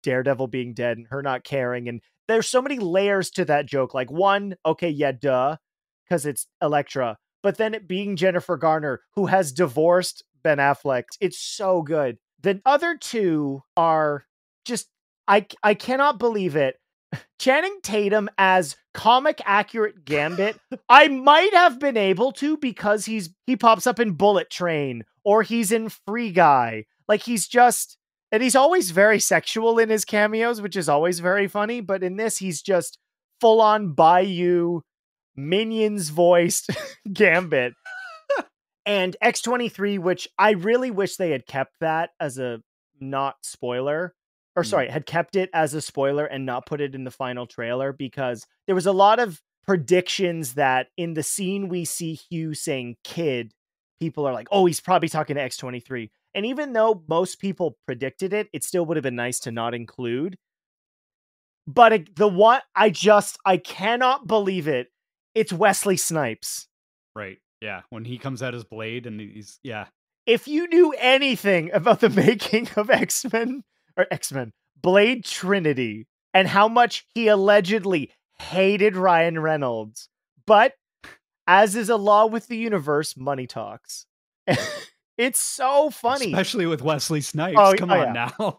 Daredevil being dead and her not caring. And there's so many layers to that joke. Like, one, okay, yeah, duh, because it's Elektra. But then it being Jennifer Garner, who has divorced Ben Affleck. It's so good. The other two are just, I cannot believe it. Channing Tatum as comic accurate Gambit, I might have been able to because he pops up in Bullet Train or he's in Free Guy. Like, he's just, and he's always very sexual in his cameos, which is always very funny. But in this, he's just full on Bayou Minions voiced Gambit. And X-23, which I really wish they had kept that as a not spoiler. Or sorry, had kept it as a spoiler and not put it in the final trailer, because there was a lot of predictions that in the scene we see Hugh saying kid, people are like, oh, he's probably talking to X-23. And even though most people predicted it, it still would have been nice to not include. But I cannot believe it. It's Wesley Snipes. Right. Yeah. When he comes out as Blade and he's, yeah. If you knew anything about the making of Blade Trinity, and how much he allegedly hated Ryan Reynolds. But as is a law with the universe, money talks. It's so funny. Especially with Wesley Snipes. Come on now.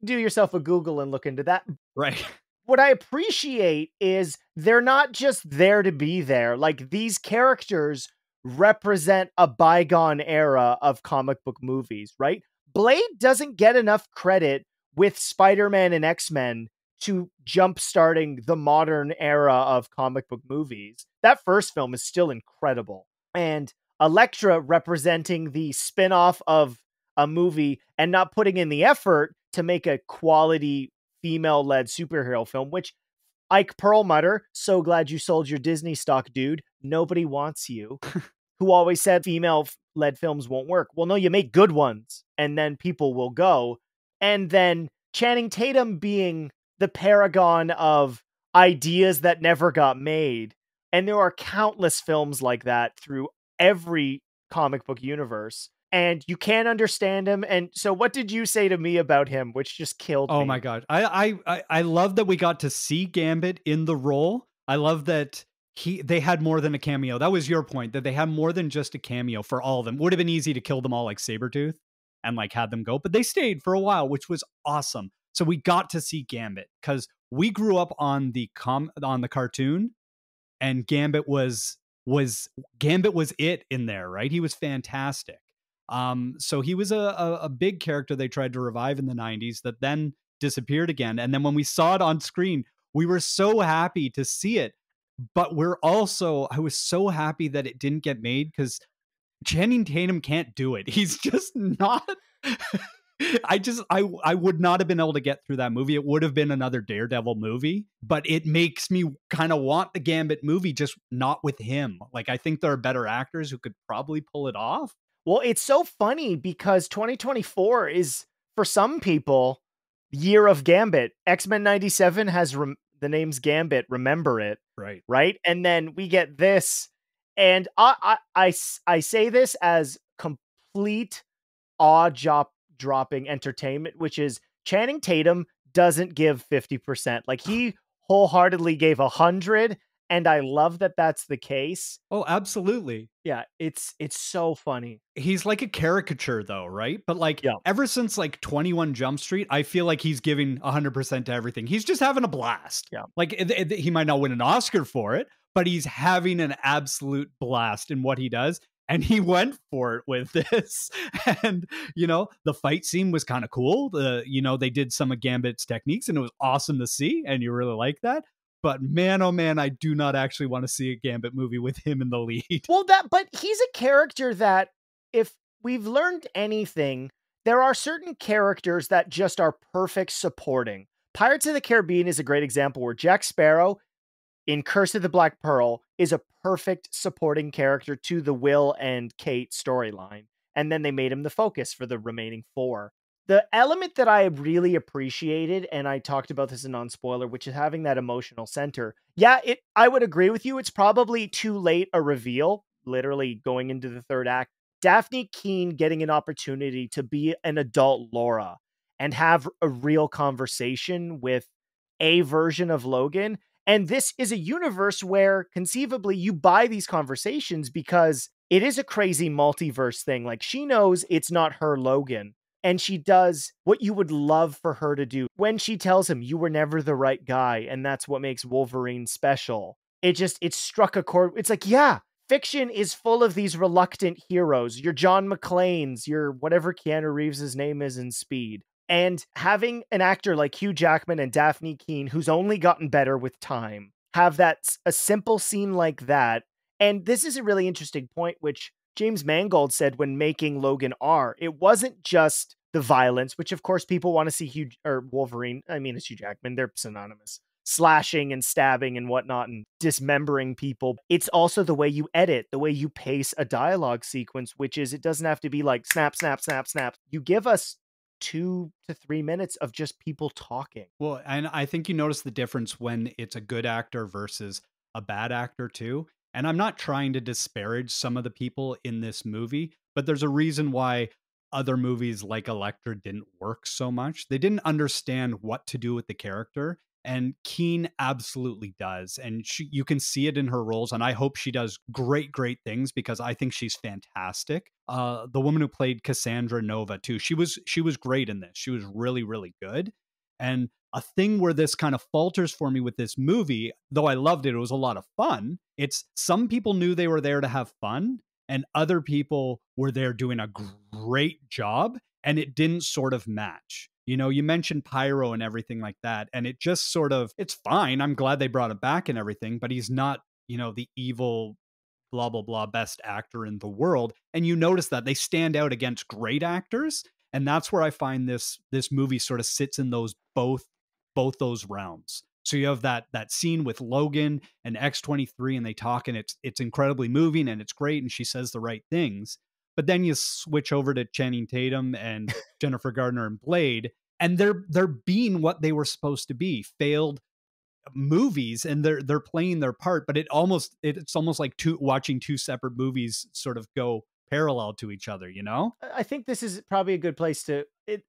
Do yourself a Google and look into that. Right. What I appreciate is they're not just there to be there. Like, these characters represent a bygone era of comic book movies, right? Blade doesn't get enough credit with Spider-Man and X-Men to jump-starting the modern era of comic book movies. That first film is still incredible. And Elektra representing the spin-off of a movie and not putting in the effort to make a quality female-led superhero film, which Ike Perlmutter, so glad you sold your Disney stock, dude. Nobody wants you. Who always said female-led films won't work. Well, no, you make good ones, and then people will go. And then Channing Tatum being the paragon of ideas that never got made. And there are countless films like that through every comic book universe. And you can't understand him. And so what did you say to me about him, which just killed me? Oh my God. I love that we got to see Gambit in the role. I love that they had more than a cameo. That was your point, that they had more than just a cameo for all of them. Would have been easy to kill them all like Sabretooth and like had them go, but they stayed for a while, which was awesome. So we got to see Gambit because we grew up on the cartoon, and Gambit was it in there, right? He was fantastic. So he was a big character they tried to revive in the 90s that then disappeared again. And then when we saw it on screen, we were so happy to see it. But I was so happy that it didn't get made because Channing Tatum can't do it. He's just not. I would not have been able to get through that movie. It would have been another Daredevil movie, but it makes me kind of want the Gambit movie, just not with him. Like, I think there are better actors who could probably pull it off. Well, it's so funny because 2024 is, for some people, year of Gambit. X-Men 97 has the name's Gambit. Remember it. Right. Right. And then we get this. And I say this as complete awe-dropping entertainment, which is Channing Tatum doesn't give 50%. Like, he wholeheartedly gave 100, and I love that that's the case. Oh, absolutely. Yeah, it's so funny. He's like a caricature though, right? But like ever since like 21 Jump Street, I feel like he's giving 100% to everything. He's just having a blast. Yeah. Like he might not win an Oscar for it, but he's having an absolute blast in what he does. And he went for it with this. And, the fight scene was kind of cool. They did some of Gambit's techniques and it was awesome to see. And you really like that. But man, oh man, I do not actually want to see a Gambit movie with him in the lead. Well, but he's a character that, if we've learned anything, there are certain characters that just are perfect supporting. Pirates of the Caribbean is a great example where Jack Sparrow in Curse of the Black Pearl is a perfect supporting character to the Will and Kate storyline. And then they made him the focus for the remaining 4. The element that I really appreciated, and I talked about this in non-spoiler, which is having that emotional center. Yeah, I would agree with you. It's probably too late a reveal, literally going into the 3rd act. Daphne Keane getting an opportunity to be an adult Laura and have a real conversation with a version of Logan. And this is a universe where conceivably you buy these conversations because it is a crazy multiverse thing. Like, she knows it's not her Logan. And she does what you would love for her to do when she tells him you were never the right guy. And that's what makes Wolverine special. It struck a chord. It's like, yeah, fiction is full of these reluctant heroes. Your John McClane's, your whatever Keanu Reeves' name is in Speed. And having an actor like Hugh Jackman and Daphne Keane, who's only gotten better with time, have a simple scene like that. And this is a really interesting point, which James Mangold said when making Logan R. It wasn't just the violence, which of course people want to see Wolverine. I mean, it's Hugh Jackman. They're synonymous. Slashing and stabbing and whatnot and dismembering people. It's also the way you edit, the way you pace a dialogue sequence, which is, it doesn't have to be like snap, snap, snap, snap. You give us 2 to 3 minutes of just people talking. Well, and I think you notice the difference when it's a good actor versus a bad actor too. And I'm not trying to disparage some of the people in this movie, but there's a reason why other movies like Elektra didn't work so much. They didn't understand what to do with the character. And Keane absolutely does. And you can see it in her roles. And I hope she does great, great things because I think she's fantastic. The woman who played Cassandra Nova too, she was great in this. She was really, really good. And a thing where this kind of falters for me with this movie, though I loved it, it was a lot of fun. It's some people knew they were there to have fun and other people were there doing a great job and it didn't sort of match. You mentioned Pyro and everything like that, and it just sort of, it's fine. I'm glad they brought it back and everything, but he's not, the evil, blah, blah, blah, best actor in the world. And you notice that they stand out against great actors. And that's where I find this movie sort of sits in those both those realms. So you have that scene with Logan and X-23 and they talk and it's incredibly moving and it's great and she says the right things. But then you switch over to Channing Tatum and Jennifer Gardner and Blade, and they're being what they were supposed to be, failed movies, and they're playing their part. But it's almost like watching 2 separate movies sort of go parallel to each other. I think this is probably a good place to.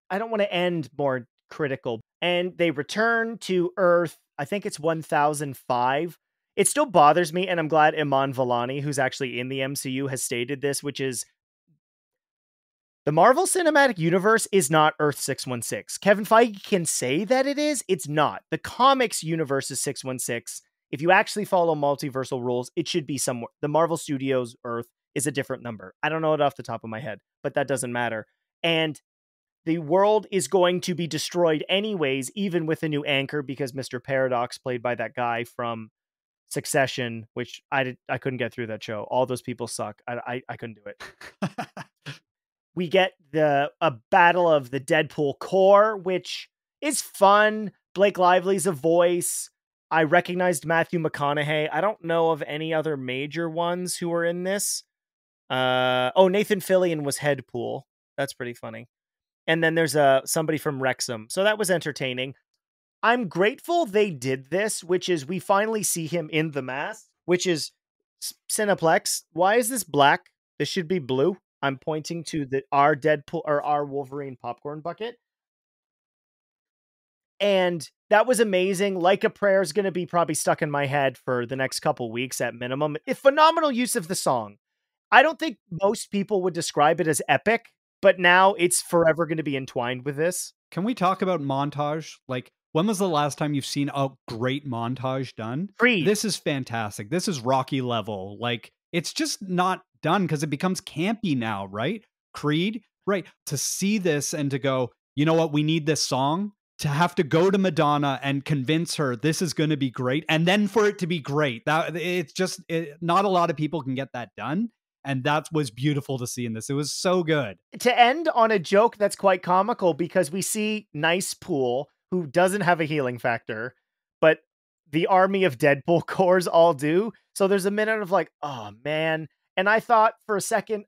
I don't want to end more critical. And they return to Earth. I think it's 1005. It still bothers me, and I'm glad Iman Vellani, who's actually in the MCU, has stated this, which is The Marvel Cinematic Universe is not Earth 616. Kevin Feige can say that it is. It's not. The comics universe is 616. If you actually follow multiversal rules, it should be somewhere. The Marvel Studios Earth is a different number. I don't know it off the top of my head, but that doesn't matter. And the world is going to be destroyed anyways, even with a new anchor, because Mr. Paradox, played by that guy from Succession, which I couldn't get through that show. All those people suck. I couldn't do it. We get a battle of the Deadpool Corps, which is fun. Blake Lively's a voice. I recognized Matthew McConaughey. I don't know of any other major ones who are in this. Nathan Fillion was Headpool. That's pretty funny. And then there's somebody from Wrexham. So that was entertaining. I'm grateful they did this, which is we finally see him in the mask, which is Cineplex. Why is this black? This should be blue. I'm pointing to our Deadpool or our Wolverine popcorn bucket. And that was amazing. Like a Prayer is going to be probably stuck in my head for the next couple weeks at minimum. A phenomenal use of the song. I don't think most people would describe it as epic, but now it's forever going to be entwined with this. Can we talk about montage? Like, when was the last time you've seen a great montage done? Creed. This is fantastic. This is Rocky level. Like, it's just not done because it becomes campy now, right? Creed, right? To see this and to go, you know what? We need this song. To have to go to Madonna and convince her this is going to be great, and then for it to be great. Not a lot of people can get that done. And that was beautiful to see in this. It was so good. To end on a joke that's quite comical, because we see Nice Pool, who doesn't have a healing factor, but the army of Deadpool cores all do. So there's a minute of like, oh man. And I thought for a second,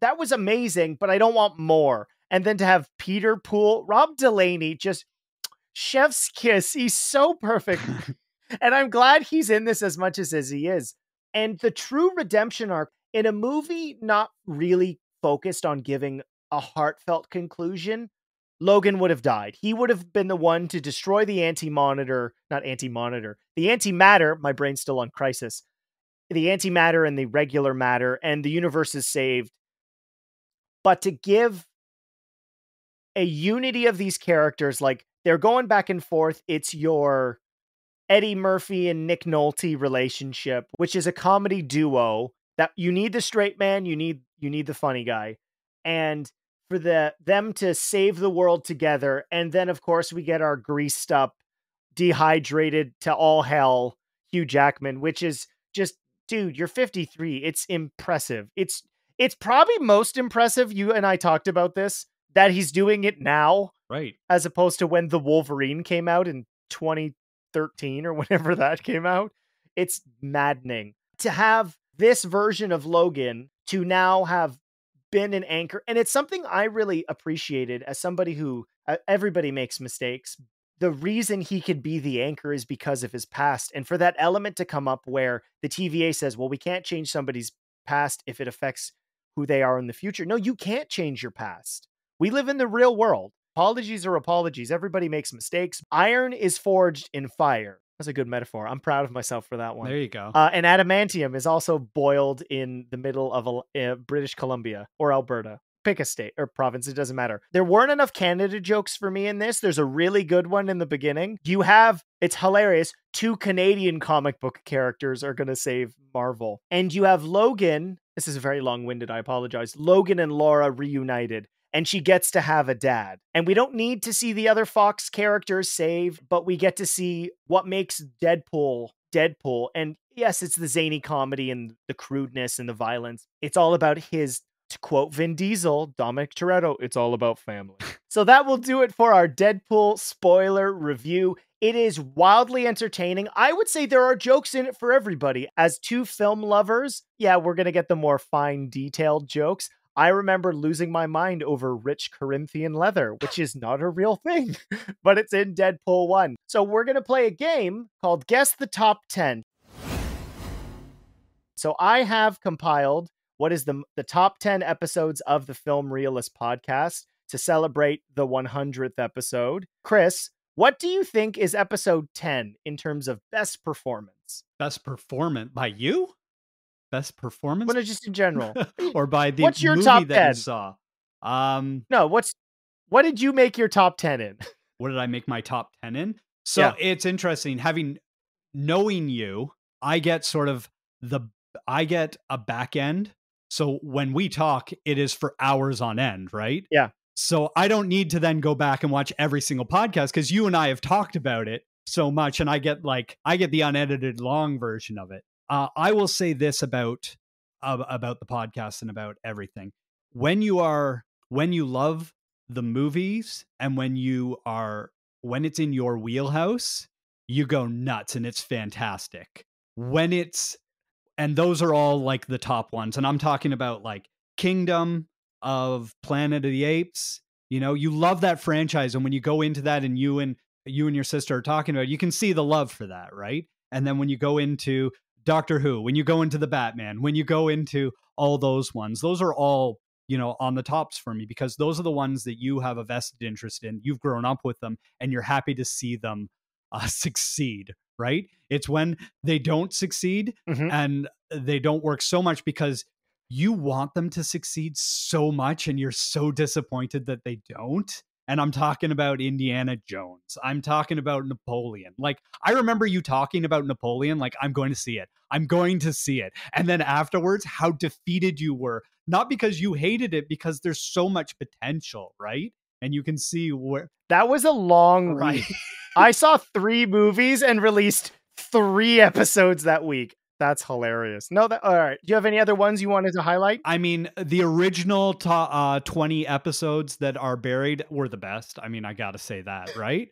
that was amazing, but I don't want more. And then to have Peter Pool, Rob Delaney, just chef's kiss. He's so perfect. And I'm glad he's in this as much as he is. And the true redemption arc in a movie not really focused on giving a heartfelt conclusion, Logan would have died. He would have been the one to destroy the the antimatter. My brain's still on Crisis. The antimatter and the regular matter, and the universe is saved. But to give a unity of these characters, like they're going back and forth, it's your Eddie Murphy and Nick Nolte relationship, which is a comedy duo that you need the straight man, you need the funny guy, and for them to save the world together. And then of course we get our greased up, dehydrated to all hell Hugh Jackman, which is just, dude, you're 53. It's impressive. It's probably most impressive. You and I talked about this, that he's doing it now, right? As opposed to when the Wolverine came out in 2013 or whenever that came out. It's maddening to have this version of Logan to now have been an anchor. And it's something I really appreciated as somebody who, everybody makes mistakes. The reason he could be the anchor is because of his past. And for that element to come up where the TVA says, well, we can't change somebody's past if it affects who they are in the future. No, you can't change your past. We live in the real world. Apologies are apologies. Everybody makes mistakes. Iron is forged in fire. That's a good metaphor. I'm proud of myself for that one. There you go. And adamantium is also boiled in the middle of British Columbia or Alberta. Pick a state or province. It doesn't matter. There weren't enough Canada jokes for me in this. There's a really good one in the beginning. It's hilarious. 2 Canadian comic book characters are going to save Marvel. And you have Logan. This is very long-winded. I apologize. Logan and Laura reunited. And she gets to have a dad. And we don't need to see the other Fox characters saved, but we get to see what makes Deadpool. And yes, it's the zany comedy and the crudeness and the violence. It's all about his, to quote Vin Diesel, Dominic Toretto, it's all about family. So that will do it for our Deadpool spoiler review. It is wildly entertaining. I would say there are jokes in it for everybody. As 2 film lovers, yeah, we're going to get the more fine, detailed jokes. I remember losing my mind over rich Corinthian leather, which is not a real thing, but it's in Deadpool 1. So we're going to play a game called Guess the Top 10. So I have compiled what is the top 10 episodes of the Film Realist podcast to celebrate the 100th episode. Chris, what do you think is episode 10 in terms of best performance? Best performance by you? Best performance? Well, no, just in general. Or by the What's your movie top that 10? you saw? No, what did you make your top 10 in? What did I make my top 10 in? So Yeah. it's interesting knowing you, I get a back end. So when we talk, it is for hours on end, right? Yeah. So I don't need to then go back and watch every single podcast because you and I have talked about it so much, and I get the unedited long version of it. I will say this about the podcast and about everything. When you love the movies and when it's in your wheelhouse, you go nuts and it's fantastic. And those are all like the top ones. And I'm talking about like Kingdom of Planet of the Apes. You know, you love that franchise. And when you go into that and you and your sister are talking about it, you can see the love for that, right? And then when you go into Doctor Who, when you go into the Batman, when you go into all those ones, those are all, on the tops for me because those are the ones that you have a vested interest in. You've grown up with them and you're happy to see them succeed, right? It's when they don't succeed and they don't work so much because you want them to succeed so much and you're so disappointed that they don't. And I'm talking about Indiana Jones. I'm talking about Napoleon. Like, I remember you talking about Napoleon, like, I'm going to see it. I'm going to see it. And then afterwards, how defeated you were. Not because you hated it, because there's so much potential, right? And you can see where... That was a long Right. week. I saw 3 movies and released 3 episodes that week. That's hilarious. No, all right. Do you have any other ones you wanted to highlight? I mean, the original 20 episodes that are buried were the best. I mean, I got to say that, right?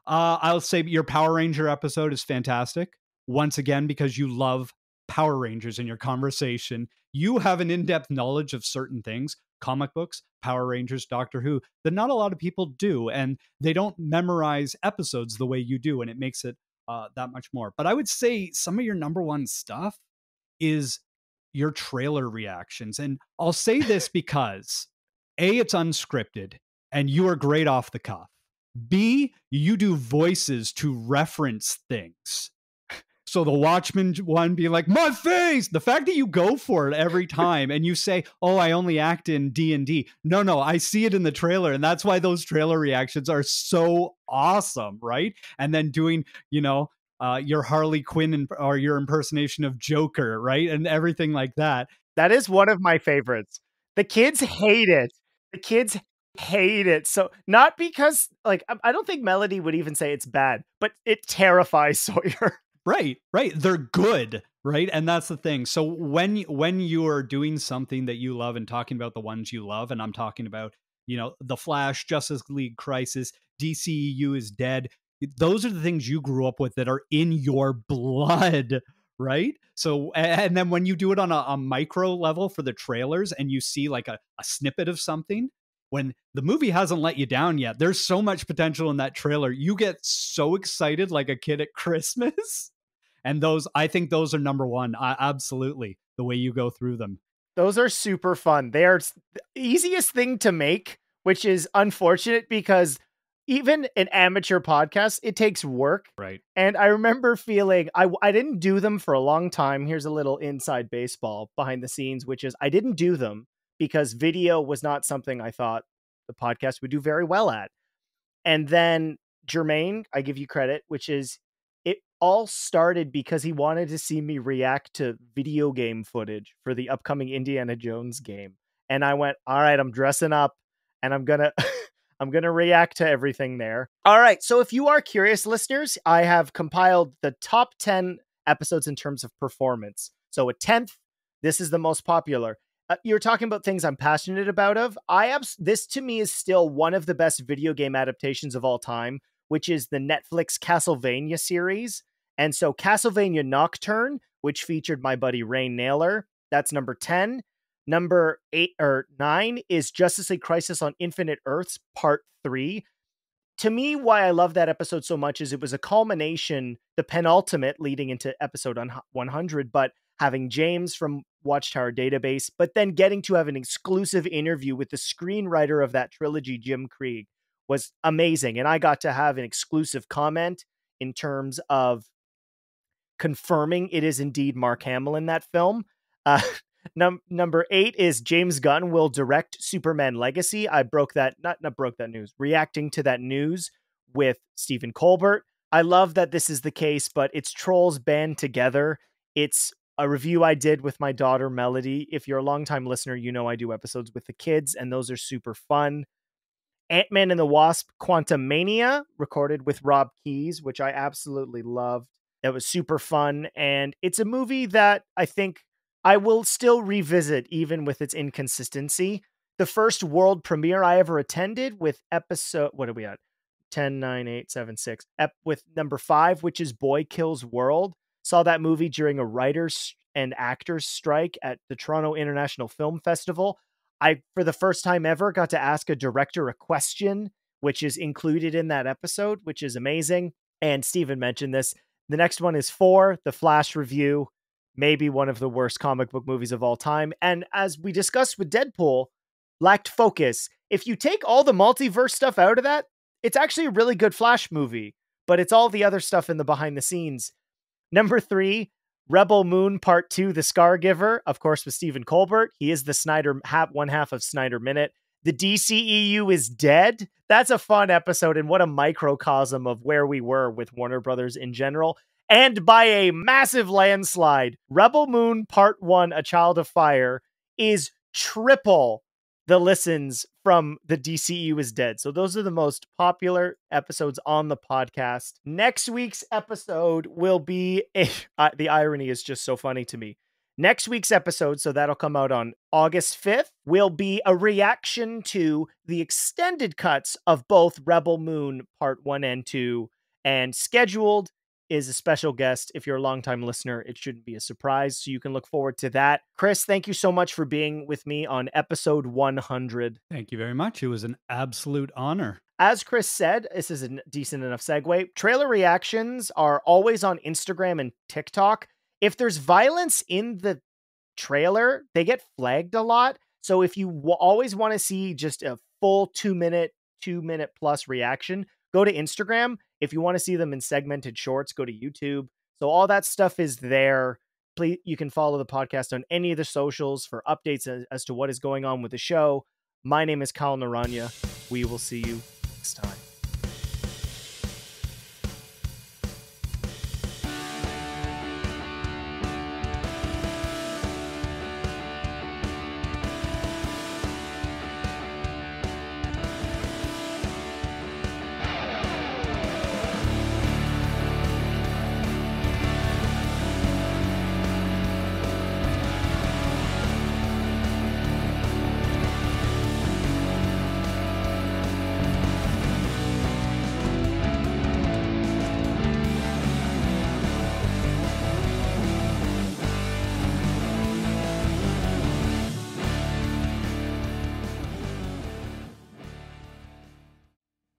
I'll say your Power Ranger episode is fantastic. Once again, because you love Power Rangers in your conversation. You have an in-depth knowledge of certain things, comic books, Power Rangers, Doctor Who, that not a lot of people do. And they don't memorize episodes the way you do. And it makes it that much more. But I would say some of your number one stuff is your trailer reactions. And I'll say this because A, it's unscripted and you are great off the cuff. B, you do voices to reference things. So the Watchmen one being like, my face, the fact that you go for it every time and you say, oh, I only act in D&D. No, I see it in the trailer. And that's why those trailer reactions are so awesome, right? And then doing, your Harley Quinn or your impersonation of Joker, right? And everything like that. That is one of my favorites. The kids hate it. The kids hate it. So not because, like, I don't think Melody would even say it's bad, but it terrifies Sawyer. Right. They're good, right? And that's the thing. So when you are doing something that you love and talking about the ones you love, and I'm talking about, The Flash, Justice League Crisis, DCEU is dead. Those are the things you grew up with that are in your blood, right? So, and then when you do it on a micro level for the trailers and you see like a snippet of something, when the movie hasn't let you down yet, there's so much potential in that trailer. You get so excited like a kid at Christmas. And I think those are number one. Absolutely. The way you go through them. Those are super fun. They are the easiest thing to make, which is unfortunate because even an amateur podcast, it takes work. Right. And I remember feeling, I didn't do them for a long time. Here's a little inside baseball behind the scenes, which is I didn't do them because video was not something I thought the podcast would do very well at. And then Jermaine, I give you credit, which is it all started because he wanted to see me react to video game footage for the upcoming Indiana Jones game. And I went, all right, I'm dressing up and I'm going to I'm going to react to everything there. All right. So if you are curious, listeners, I have compiled the top 10 episodes in terms of performance. So a 10th, this is the most popular. You're talking about things I'm passionate about. This to me is still one of the best video game adaptations of all time, which is the Netflix Castlevania series. And so Castlevania Nocturne, which featured my buddy Rain Naylor, that's number 10. Number 8 or 9 is Justice League Crisis on Infinite Earths, Part 3. To me, why I love that episode so much is it was a culmination, the penultimate leading into episode 100, but having James from Watchtower Database, but then getting to have an exclusive interview with the screenwriter of that trilogy, Jim Krieg, was amazing. And I got to have an exclusive comment in terms of confirming it is indeed Mark Hamill in that film. Number 8 is James Gunn will direct Superman Legacy. I broke that, not broke that news, reacting to that news with Stephen Colbert. I love that this is the case, but it's trolls band together. It's a review I did with my daughter, Melody. If you're a longtime listener, you know I do episodes with the kids, and those are super fun. Ant-Man and the Wasp Quantumania, recorded with Rob Keyes, which I absolutely loved. That was super fun, and it's a movie that I think I will still revisit, even with its inconsistency. The first world premiere I ever attended with episode, what are we at? 10, 9, 8, 7, 6. With number 5, which is Boy Kills World. Saw that movie during a writers and actors strike at the Toronto International Film Festival. I, for the first time ever, got to ask a director a question, which is included in that episode, which is amazing. And Steven mentioned this. The next one is 4, The Flash Review, maybe one of the worst comic book movies of all time. And as we discussed with Deadpool, lacked focus. If you take all the multiverse stuff out of that, it's actually a really good Flash movie, but it's all the other stuff in the behind the scenes. Number 3, Rebel Moon Part 2, The Scargiver, of course, with Stephen Colbert. He is the Snyder, one half of Snyder Minute. The DCEU is dead. That's a fun episode, and what a microcosm of where we were with Warner Brothers in general. And by a massive landslide, Rebel Moon Part 1, A Child of Fire, is triple the listens from the DCEU is dead. So those are the most popular episodes on the podcast. Next week's episode will be the irony is just so funny to me. Next week's episode, so that'll come out on August 5th, will be a reaction to the extended cuts of both Rebel Moon Part 1 and 2, and scheduled is a special guest. If you're a longtime listener, it shouldn't be a surprise, so you can look forward to that. Chris, thank you so much for being with me on episode 100. Thank you very much. It was an absolute honor. As Chris said, this is a decent enough segue. Trailer reactions are always on Instagram and TikTok. If there's violence in the trailer, they get flagged a lot. So if you always want to see just a full 2 minute plus reaction, go to Instagram. If you want to see them in segmented shorts, go to YouTube. So all that stuff is there. Please, you can follow the podcast on any of the socials for updates as to what is going on with the show. My name is Kyle Naranya. We will see you next time.